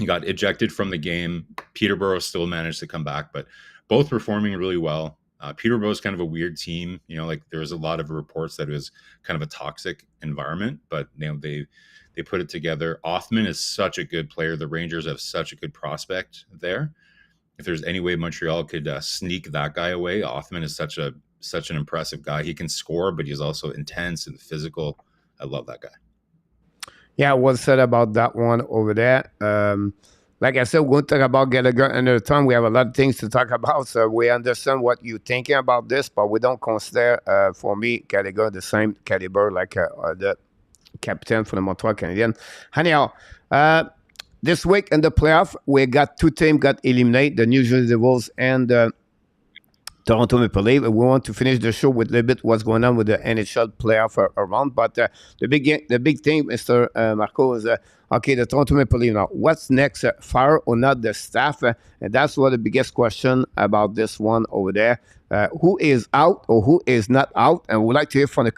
ejected from the game. Peterborough still managed to come back, but both performing really well. Peterborough is kind of a weird team. Like there was a lot of reports that it was kind of a toxic environment, but they put it together. Othman is such a good player. The Rangers have such a good prospect there. If there's any way Montreal could sneak that guy away, Othman is such an impressive guy. He can score, but he's also intense and physical. I love that guy. Yeah, well said about that one over there. Like I said, we're going to talk about Gallagher another time. We have a lot of things to talk about, so we understand what you're thinking about this, but we don't consider, for me, Gallagher the same caliber like the captain for the Montreal Canadiens. Anyhow, this week in the playoff, we got two teams got eliminated, the New Jersey Devils and the Toronto Maple Leafs. We want to finish the show with a little bit what's going on with the NHL playoff around. But the big thing, Mr. Marco, is okay, the Toronto Maple Leafs. Now, what's next? Fire or not the staff? And that's what the biggest question about this one over there. Who is out or who is not out? And we'd like to hear from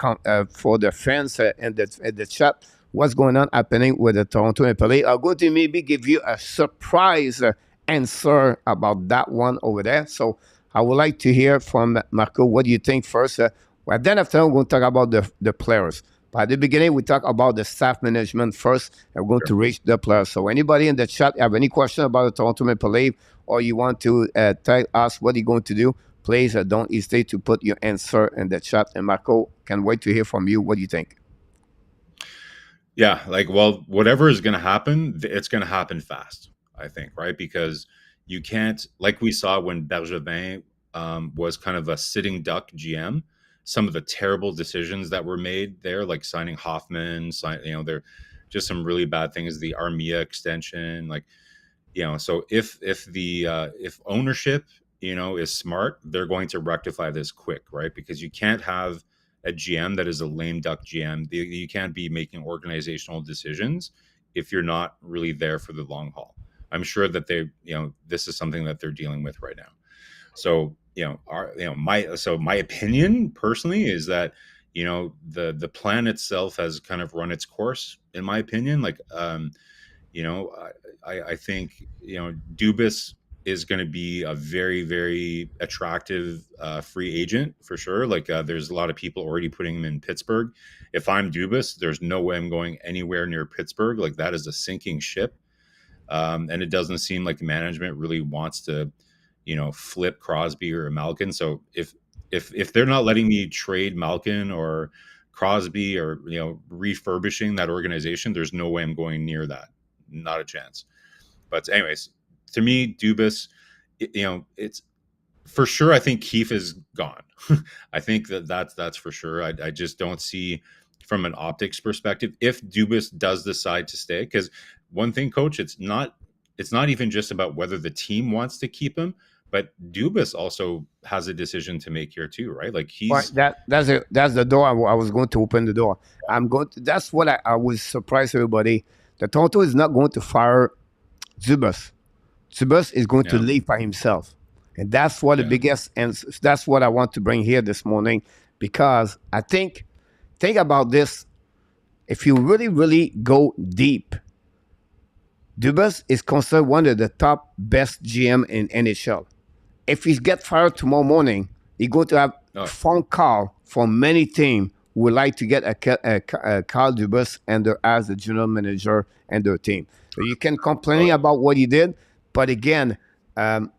for the fans in the chat. What's going on happening with the Toronto Maple Leafs? I'll go to maybe give you a surprise answer about that one over there. So I would like to hear from Marco. What do you think first? Then after, we're going to talk about the players. But at the beginning, we talk about the staff management first, and we're going to reach the players. So anybody in the chat have any question about the Toronto Maple Leafs, or you want to tell us what you're going to do, please don't hesitate to put your answer in the chat. And Marco, can wait to hear from you. What do you think? Yeah, whatever is going to happen, it's going to happen fast, I think, right? Because you can't, like we saw when Bergevin was kind of a sitting duck GM, some of the terrible decisions that were made there, like signing Hoffman, they're just some really bad things. The Armia extension, like, so if ownership, is smart, they're going to rectify this quick, right? Because you can't have a GM that is a lame duck GM. You can't be making organizational decisions if you're not really there for the long haul. I'm sure that this is something that they're dealing with right now. So, my opinion personally is that, the plan itself has kind of run its course, in my opinion. Like, I think, Dubas is going to be a very, very attractive free agent for sure. Like, there's a lot of people already putting him in Pittsburgh. If I'm Dubas, there's no way I'm going anywhere near Pittsburgh. Like, that is a sinking ship. And it doesn't seem like management really wants to, flip Crosby or Malkin. So if they're not letting me trade Malkin or Crosby or, refurbishing that organization, there's no way I'm going near that. Not a chance. But anyways, to me, Dubas, it's for sure. I think Keefe is gone. I think that's for sure. I just don't see from an optics perspective if Dubas does decide to stay. Because one thing, Coach, it's not even just about whether the team wants to keep him, but Dubas also has a decision to make here too, right? Like Right, that's the door. I was going to open the door. That's what I was surprised everybody. The Toronto is not going to fire Dubas. Dubas is going to Yeah. leave by himself, and that's what the Yeah. biggest. And that's what I want to bring here this morning, because I think about this. If you really, really go deep, Dubas is considered one of the top best GM in NHL. If he gets fired tomorrow morning, he's going to have a phone call from many teams who would like to get a Kyle Dubas as the general manager and their team. So you can complain about what he did, but again, it's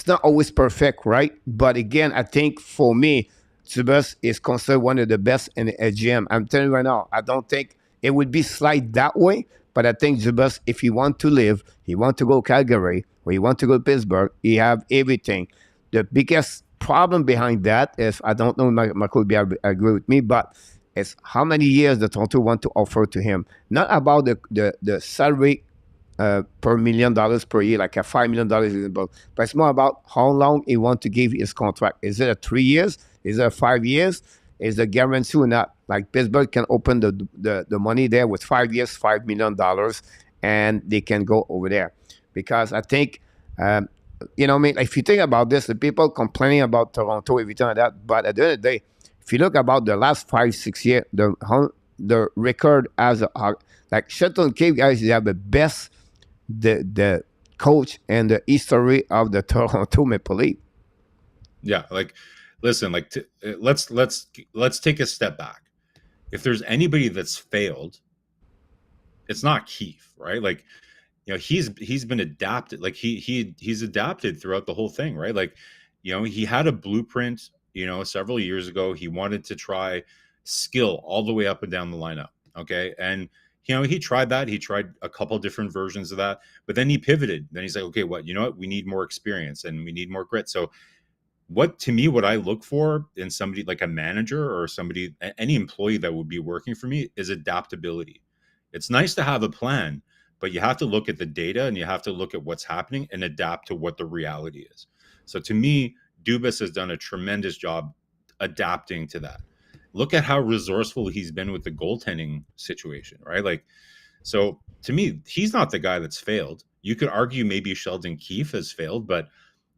not always perfect, right? But again, I think for me, Dubas is considered one of the best in a GM. I'm telling you right now, I don't think it would be slight that way, but I think Dubas, if he want to live, he want to go Calgary, or he want to go Pittsburgh, he have everything. The biggest problem behind that is, I don't know if Marko will agree with me, but it's how many years the Toronto want to offer to him. Not about the salary per $1 million per year, like a $5 million, but it's more about how long he want to give his contract. Is it a 3 years? Is it a 5 years? Is the guarantee or not? Like Pittsburgh can open the money there with 5 years, $5 million, and they can go over there. Because I think, if you think about this, the people complaining about Toronto, everything like that, but at the end of the day, if you look about the last 5-6 years, the record as like Shelton Cave guys, they have the best the coach and the history of the Toronto Maple Leaf. Yeah, like, listen, like, let's take a step back. If there's anybody that's failed, it's not Keefe, right? Like, he's been adapted. Like, he's adapted throughout the whole thing, right? Like, he had a blueprint, several years ago. He wanted to try skill all the way up and down the lineup. Okay. And, he tried that. He tried a couple different versions of that, but then he pivoted. Then he's like, okay, what, we need more experience and we need more grit. So what I look for in somebody like a manager or somebody, any employee that would be working for me, is adaptability. It's nice to have a plan, but you have to look at the data and you have to look at what's happening and adapt to what the reality is. So to me, Dubas has done a tremendous job adapting to that. Look at how resourceful he's been with the goaltending situation, right? Like, so to me, he's not the guy that's failed. You could argue maybe Sheldon Keefe has failed, but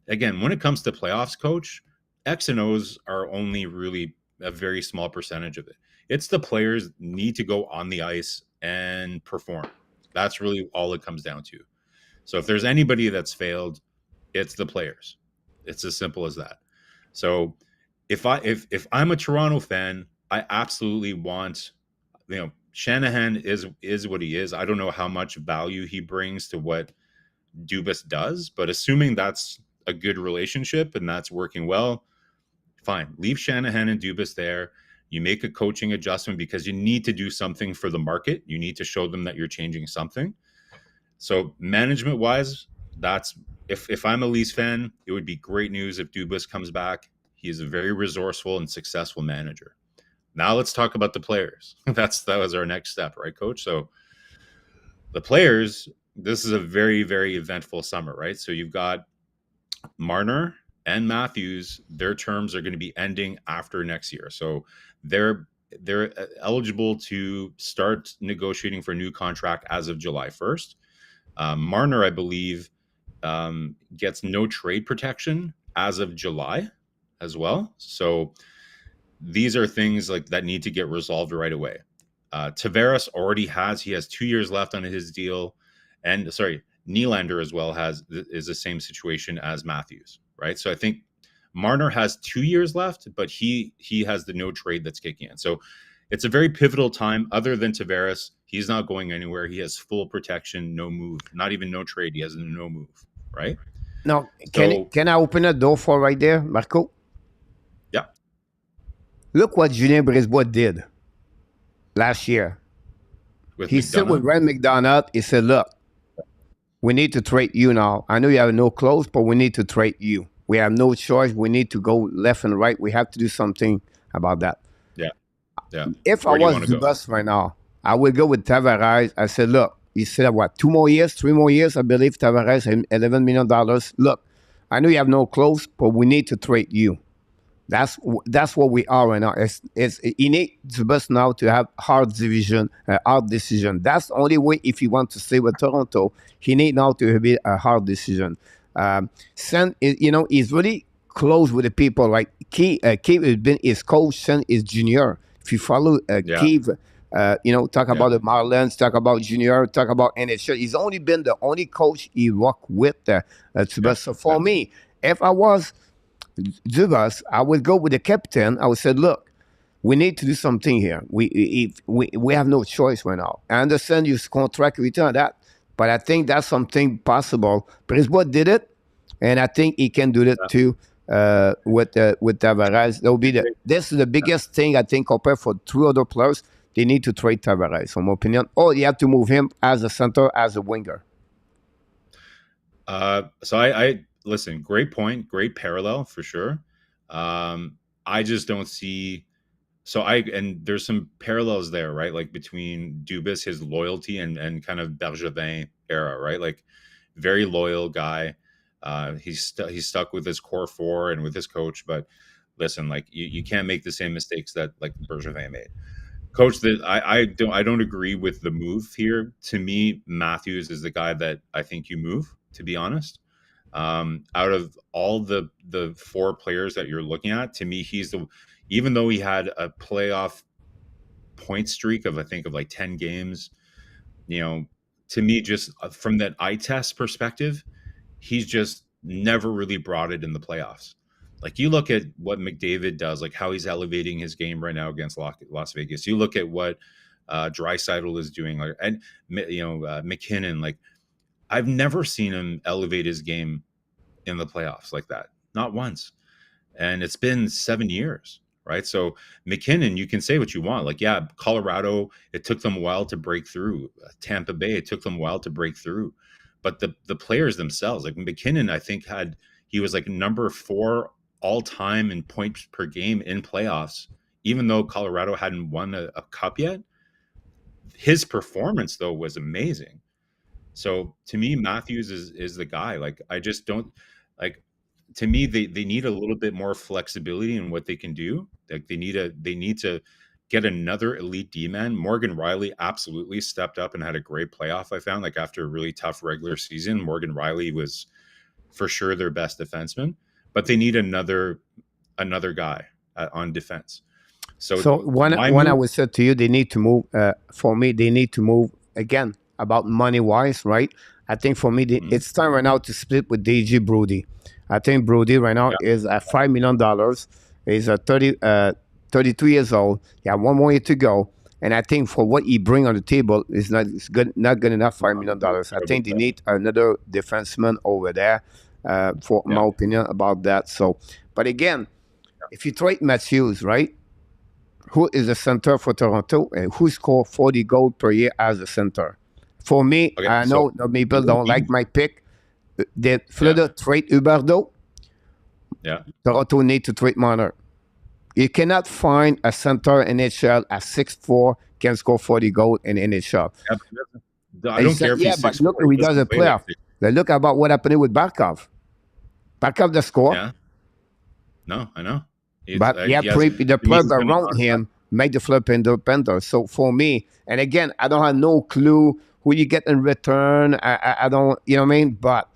again, when it comes to playoffs, Coach, X and O's are only really a very small percentage of it. It's the players need to go on the ice and perform. That's really all it comes down to. So if there's anybody that's failed, it's the players. It's as simple as that. So if I'm a Toronto fan, I absolutely want, Shanahan is what he is. I don't know how much value he brings to what Dubas does, but assuming that's a good relationship and that's working well, fine. Leave Shanahan and Dubas there. You make a coaching adjustment because you need to do something for the market. You need to show them that you're changing something. So management wise, that's if I'm a Leafs fan, it would be great news if Dubas comes back. He is a very resourceful and successful manager. Now let's talk about the players. That was our next step, right, Coach? So the players, this is a very, very eventful summer, right? So you've got Marner and Matthews. Their terms are going to be ending after next year, so they're eligible to start negotiating for a new contract as of July 1st. Marner, I believe, gets no trade protection as of July as well. So these are things like that need to get resolved right away. Tavares already he has 2 years left on his deal, and Nylander as well is the same situation as Matthews, right? So I think Marner has 2 years left, but he has the no trade that's kicking in. So it's a very pivotal time. Other than Tavares, he's not going anywhere. He has full protection, no move, not even no trade. He has no move, right? Now, can I open a door for right there, Marco? Yeah. Look what Julien Brisebois did last year. He said with Rand McDonald, he said, look, we need to trade you now. I know you have no clothes, but we need to trade you. We have no choice. We need to go left and right. We have to do something about that. Yeah. Yeah. If I was the boss right now, I would go with Tavares. I said, look, he said, what, 2 more years, 3 more years? I believe Tavares, $11 million. Look, I know you have no clothes, but we need to trade you. That's what we are right now. He needs the best now to have hard decision. That's the only way if he wants to stay with Toronto. He needs now to be a hard decision. He's really close with the people. Like Keith has been his coach since his junior. If you follow Keith, talk about the Marlins, talk about junior, talk about NHL. He's only been the only coach he worked with. So for me, if I was Dubas, I would go with the captain. I would say, look, we need to do something here. We have no choice right now. I understand your contract return that, but I think that's something possible. Brisebois did it, and I think he can do it too with Tavares. This is the biggest thing I think compared for 3 other players. They need to trade Tavares, in my opinion, or you have to move him as a center, as a winger. So I listen, great point, great parallel for sure. I just don't see. And there's some parallels there, right? Like between Dubas, his loyalty, and kind of Bergevin era, right? Like very loyal guy. He's stuck with his core 4 and with his coach. But listen, like you can't make the same mistakes that like Bergevin made. Coach, I don't agree with the move here. To me, Matthews is the guy that I think you move, to be honest. Out of all the 4 players that you're looking at, to me, even though he had a playoff point streak of, I think, of like 10 games, to me, just from that eye test perspective, he's just never really brought it in the playoffs. Like you look at what McDavid does, like how he's elevating his game right now against Las Vegas. You look at what Draisaitl is doing, and McKinnon. Like I've never seen him elevate his game in the playoffs like that, not once. And it's been 7 years, right? So McKinnon, you can say what you want. Like, yeah, Colorado, it took them a while to break through. Tampa Bay, it took them a while to break through. But the players themselves, like McKinnon, I think he was like number 4 all time in points per game in playoffs, even though Colorado hadn't won a cup yet. His performance though was amazing. So to me, Matthews is the guy. Like I just don't like. To me, they need a little bit more flexibility in what they can do. Like they need to get another elite D-man. Morgan Rielly absolutely stepped up and had a great playoff. I found like after a really tough regular season, Morgan Rielly was for sure their best defenseman. But they need another guy on defense. So when I would say to you, they need to move. For me, they need to move again about money wise, right? I think for me, it's time right now to split with DJ Brody. I think Brody right now is at $5 million. He's 32 years old. He has 1 more year to go. And I think for what he brings on the table is not good enough. $5 million. I think they need another defenseman over there. For my opinion about that. So, but again, if you trade Matthews, right, who is the center for Toronto and who scored 40 goals per year as a center? For me, I know people don't like my pick. Did Florida trade Huberdeau? Yeah. Toronto need to trade Marner. You cannot find a center in NHL at 6'4" can score 40 goals in NHL. Yeah, I don't care if Yeah, he's but 6'4", look who he he does in doesn't play like playoff. Look about what happened with Barkov. Barkov the score, yeah. No, I know. but yeah, He has the he needs plug to spend around on that. him make the flip independent. So for me, and again, I don't have no clue who you get in return. I don't, you know what I mean? But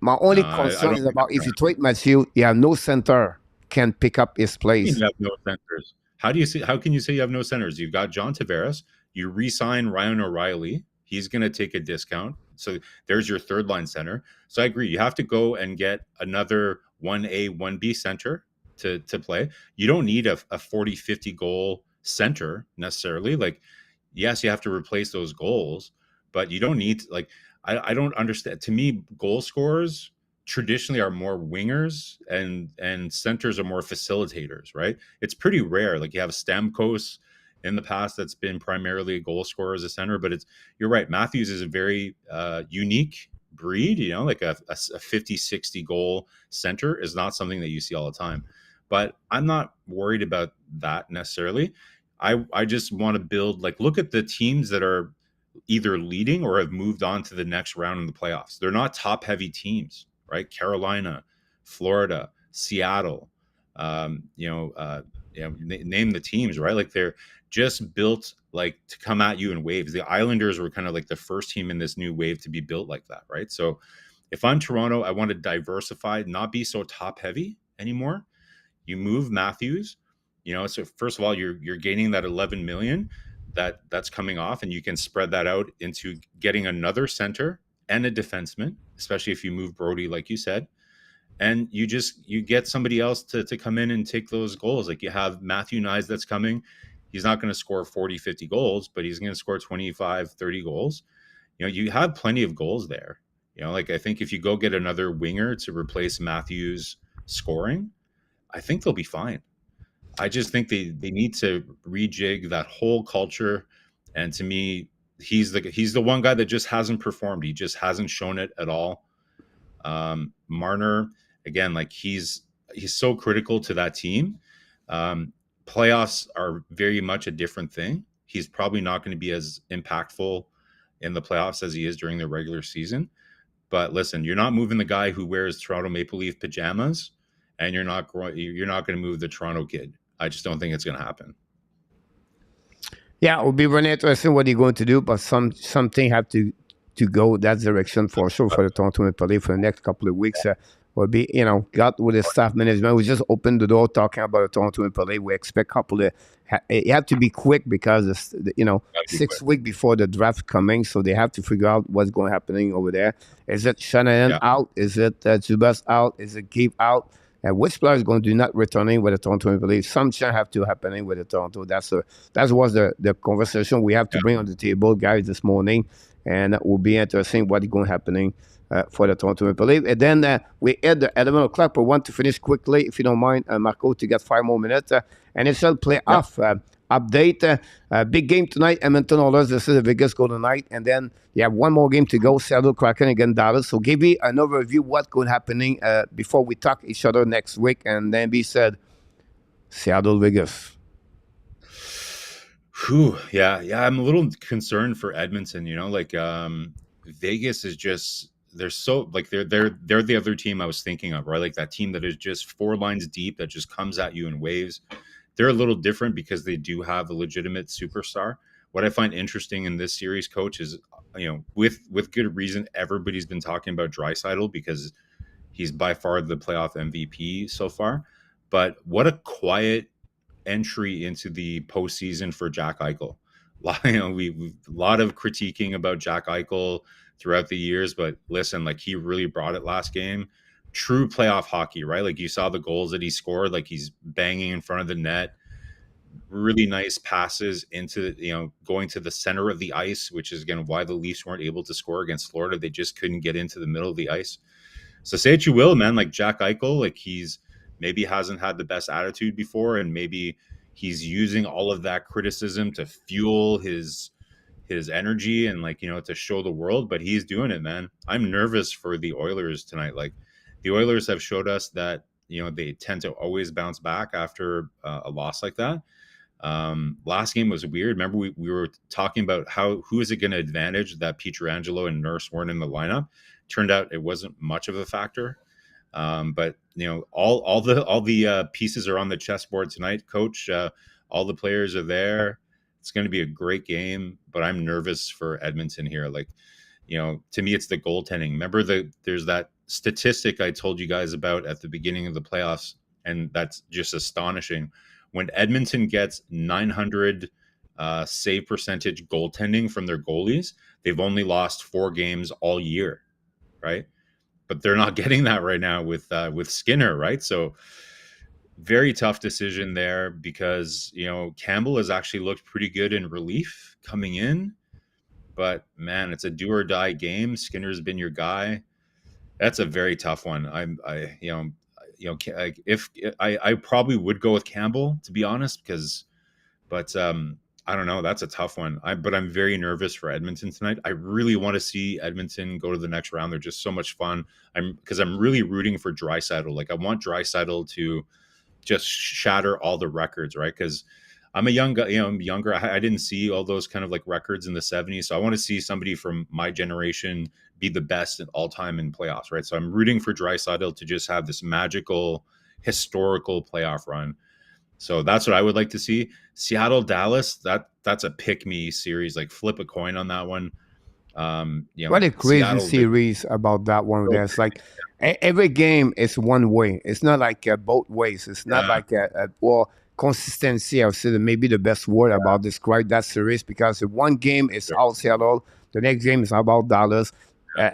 my No, only I concern don't is think about it's if gonna you trade Matthew, you have no center can pick up his You place. have no centers. How can you say you have no centers? You've got John Tavares. You re-sign Ryan O'Reilly. He's going to take a discount. So there's your third line center. So I agree. You have to go and get another 1A, 1B center to play. You don't need a 40, 50 goal center necessarily. Like, yes, you have to replace those goals, but you don't need to, like, I don't understand. To me, goal scorers traditionally are more wingers and centers are more facilitators, right? It's pretty rare. Like you have Stamkos in the past that's been primarily a goal scorer as a center, but you're right. Matthews is a very unique breed, like a 50, 60 goal center is not something that you see all the time. But I'm not worried about that necessarily. I just want to build, like, look at the teams that are either leading or have moved on to the next round in the playoffs. They're not top heavy teams, right? Carolina, Florida, Seattle, name the teams, right? Like they're just built like to come at you in waves. The Islanders were kind of like the first team in this new wave to be built like that, right? So if I'm Toronto, I want to diversify, not be so top heavy anymore. You move Matthews, so first of all, you're gaining that 11 million that's coming off, and you can spread that out into getting another center and a defenseman, especially if you move Brody, like you said, and you get somebody else to come in and take those goals. Like you have Matthew Nyes that's coming. He's not going to score 40, 50 goals, but he's going to score 25, 30 goals. You have plenty of goals there. Like I think if you go get another winger to replace Matthews scoring, I think they'll be fine. I just think they need to rejig that whole culture. And to me, he's the one guy that just hasn't performed. He just hasn't shown it at all. Marner, again, like he's so critical to that team. Playoffs are very much a different thing. He's probably not going to be as impactful in the playoffs as he is during the regular season. But listen, you're not moving the guy who wears Toronto Maple Leaf pajamas, and you're not going to move the Toronto kid. I just don't think it's going to happen. Yeah, it will be really interesting what he's going to do, but something have to go that direction for sure for the Toronto Maple Leafs for the next couple of weeks. Will be, got with the staff management. We just opened the door talking about the Toronto Maple Leafs. We expect a couple of, you have to be quick because, 6 weeks before the draft coming, so they have to figure out what's going to happening over there. Is it Shanahan out? Is it Zubas out? Is it Keith out? And which player is going to not returning with the Toronto Maple Leafs? Some change have to happening with the Toronto. That was the conversation we have to bring on the table, guys, this morning, and it will be interesting what is going to happening for the Toronto Maple Leafs. And then we hit the 11 o'clock. We want to finish quickly, if you don't mind, Marco, to get 5 more minutes. NHL playoff update. Big game tonight, Edmonton Oilers. This is the Vegas Golden Knight. And then you have one more game to go, Seattle Kraken against Dallas. So give me an overview what's going to happening before we talk each other next week. And then we said, Seattle, Vegas. Yeah. I'm a little concerned for Edmonton. Vegas is just they're so like they're the other team I was thinking of, right? Like that team that is just 4 lines deep that just comes at you in waves. They're a little different because they do have a legitimate superstar. What I find interesting in this series, Coach, is with good reason everybody's been talking about Draisaitl because he's by far the playoff MVP so far. But what a quiet entry into the postseason for Jack Eichel. We've a lot of critiquing about Jack Eichel throughout the years, but listen, like he really brought it last game. True playoff hockey, right? Like you saw the goals that he scored, like he's banging in front of the net. Really nice passes into, going to the center of the ice, which is again why the Leafs weren't able to score against Florida. They just couldn't get into the middle of the ice. So say what you will, man, like Jack Eichel, like he's maybe hasn't had the best attitude before, and maybe he's using all of that criticism to fuel his energy and to show the world, but he's doing it, man. I'm nervous for the Oilers tonight. Like the Oilers have showed us that, you know, they tend to always bounce back after a loss like that. Last game was weird. Remember, we were talking about who is it going to advantage that Pietrangelo and Nurse weren't in the lineup. Turned out it wasn't much of a factor. But you know, all the pieces are on the chessboard tonight, Coach. All the players are there. It's going to be a great game, but I'm nervous for Edmonton here. Like, you know, to me, it's the goaltending. Remember, there's that statistic I told you guys about at the beginning of the playoffs, and that's just astonishing. When Edmonton gets 900 save percentage goaltending from their goalies, they've only lost 4 games all year, right? But they're not getting that right now with Skinner, right? So very tough decision there, because, you know, Campbell has actually looked pretty good in relief coming in, but man, it's a do or die game. Skinner's been your guy. That's a very tough one. If I probably would go with Campbell, to be honest, but I don't know. That's a tough one. But I'm very nervous for Edmonton tonight. I really want to see Edmonton go to the next round. They're just so much fun. Because I'm really rooting for Draisaitl. Like, I want Draisaitl to just shatter all the records, right? Because I'm a young guy, you know, I'm younger. I didn't see all those kind of like records in the 70s. So I want to see somebody from my generation be the best at all time in playoffs, right? So I'm rooting for Draisaitl to just have this magical, historical playoff run. So that's what I would like to see. Seattle, Dallas, that's a pick me series. Like, flip a coin on that one. You know, What a crazy Seattle, series about that one. There's like every game is one way. It's not like both ways. It's not like well, consistency. I would say that maybe the best word about describe that series, because one game is all Seattle, the next game is about Dallas.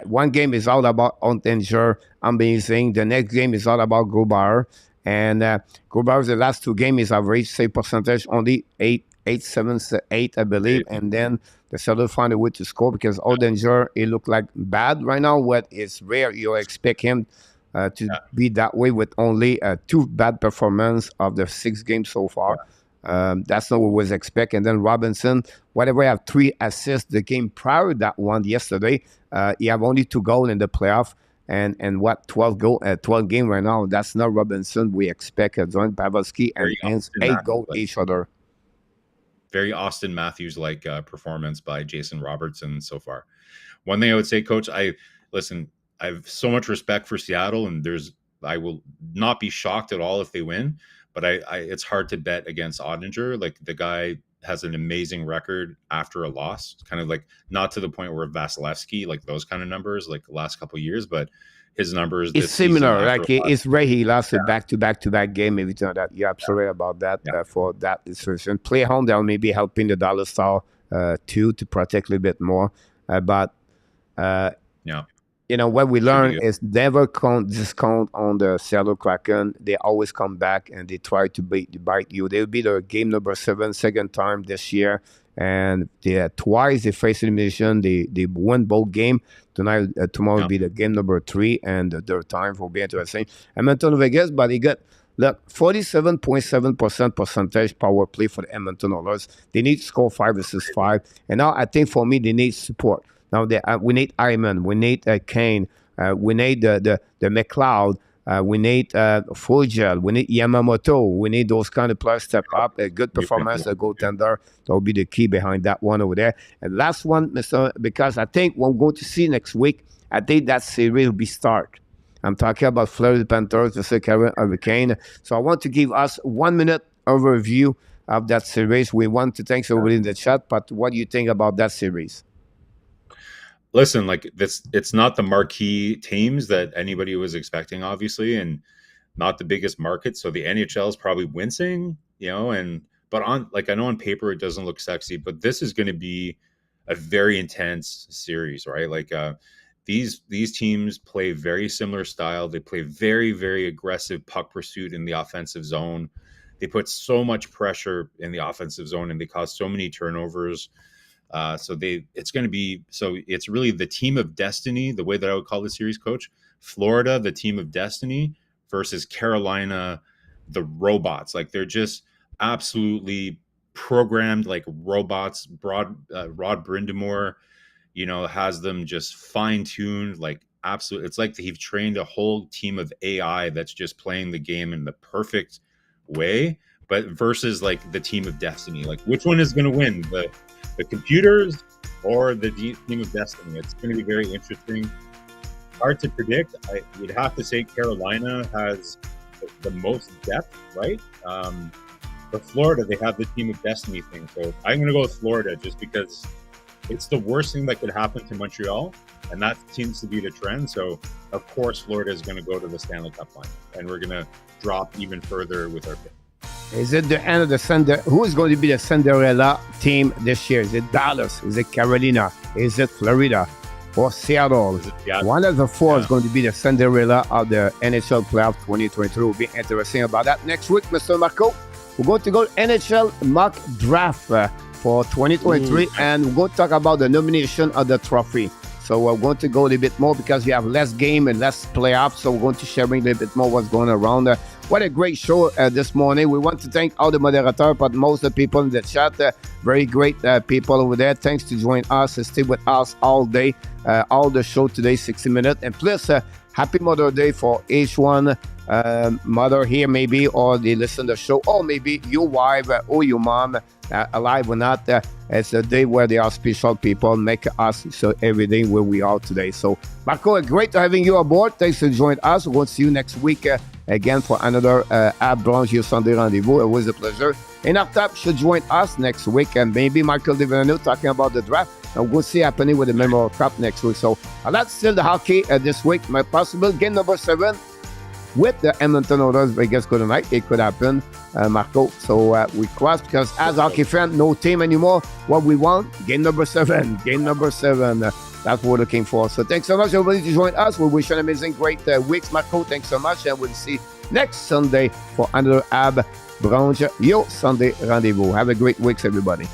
One game is all about Ontanger, amazing. The next game is all about Grubauer. And Grubauer's the last 2 games is average save percentage only 8.8, I believe. And then the Seattle found a way to score, because Oettinger, it looked like bad right now. What is rare, you expect him to be that way with only 2 bad performances of the 6 games so far. That's not what was expected. And then Robinson, whatever, have 3 assists the game prior to that one yesterday. He have only 2 goals in the playoff. And 12 game right now. That's not Robinson. We expect John Pavelski and Hens 8 goals each other. Very Austin Matthews-like performance by Jason Robertson so far. One thing I would say, Coach, I have so much respect for Seattle, and I will not be shocked at all if they win, but it's hard to bet against Oettinger. Like, the guy has an amazing record after a loss, kind of like, not to the point where Vasilevsky, like those kind of numbers, like the last couple of years, but his numbers. It's similar. Like, it's rare he lost a back-to-back game. Maybe that. You're absolutely right about that. For that situation, play home, they'll maybe helping the Dallas Star too, to protect a little bit more. You know, what we learn is never discount on the Seattle Kraken. They always come back and they try to bite you. They'll be the game number 7, second time this year. And twice they faced elimination. They won both games. Tomorrow will be the game number 3, and the third time will be interesting. Edmonton, Vegas, but he got, look, 47.7% percentage power play for the Edmonton Oilers. They need to score 5 versus 5. And now I think for me, they need support. Now we need Hyman, we need Kane, we need the McLeod, we need Fulgel, we need Yamamoto, we need those kind of players step up. A good performance, a goaltender, that will be the key behind that one over there. And last one, because I think we're going to see next week, I think that series will be start. I'm talking about Florida Panthers versus Carolina Hurricane. So I want to give us 1 minute overview of that series. We want to thank everybody in the chat, but what do you think about that series? Listen, like, it's not the marquee teams that anybody was expecting, obviously, and not the biggest market. So the NHL is probably wincing, you know, but I know on paper it doesn't look sexy, but this is going to be a very intense series, right? Like, these teams play very similar style. They play very, very aggressive puck pursuit in the offensive zone. They put so much pressure in the offensive zone, and they cause so many turnovers. It's really the team of destiny, the way that I would call the series, Coach. Florida, the team of destiny, versus Carolina, the robots. Like, they're just absolutely programmed like robots. Rod Brindamore, you know, has them just fine-tuned, like absolute. It's like he's trained a whole team of AI that's just playing the game in the perfect way. But versus like the team of destiny, like which one is going to win, the computers or the team of destiny? It's going to be very interesting. Hard to predict. I would have to say Carolina has the most depth, right? But Florida, they have the team of destiny thing. So I'm going to go with Florida just because it's the worst thing that could happen to Montreal. And that seems to be the trend. So, of course, Florida is going to go to the Stanley Cup final. And we're going to drop even further with our pick. Is it the end of the who is going to be the Cinderella team this year? Is it Dallas? Is it Carolina? Is it Florida? Or Seattle? One of the four is going to be the Cinderella of the NHL playoff 2023. We'll be interesting about that next week, Mr. Marko. We're going to go NHL mock draft for 2023, and we're going to talk about the nomination of the trophy. So we're going to go a little bit more because we have less game and less playoffs. So we're going to share a little bit more what's going around. What a great show this morning. We want to thank all the moderators, but most of the people in the chat. Very great people over there. Thanks to join us and stay with us all day. All the show today, 60 minutes. And plus, happy Mother Day for each one. Mother here maybe, or they listen to the show, or maybe your wife or your mom, alive or not. It's a day where they are special people, make us so everything where we are today. So, Marko, great having you aboard. Thanks for joining us. We'll see you next week again for another BRUNCH your Sunday rendezvous. It was a pleasure. And up top should join us next week, and maybe Michael Deverneau talking about the draft. And we'll see happening with the Memorial Cup next week. So, that's still the hockey this week. My possible game number 7. With the Edmonton Oilers Vegas good night, it could happen, Marko. So we cross because as hockey fan, no team anymore. What we want, game number 7. Game number 7. That's what we're looking for. So thanks so much, everybody, to join us. We wish you an amazing, great week, Marko. Thanks so much, and we'll see next Sunday for another BRUNCH your Sunday rendezvous. Have a great week, everybody.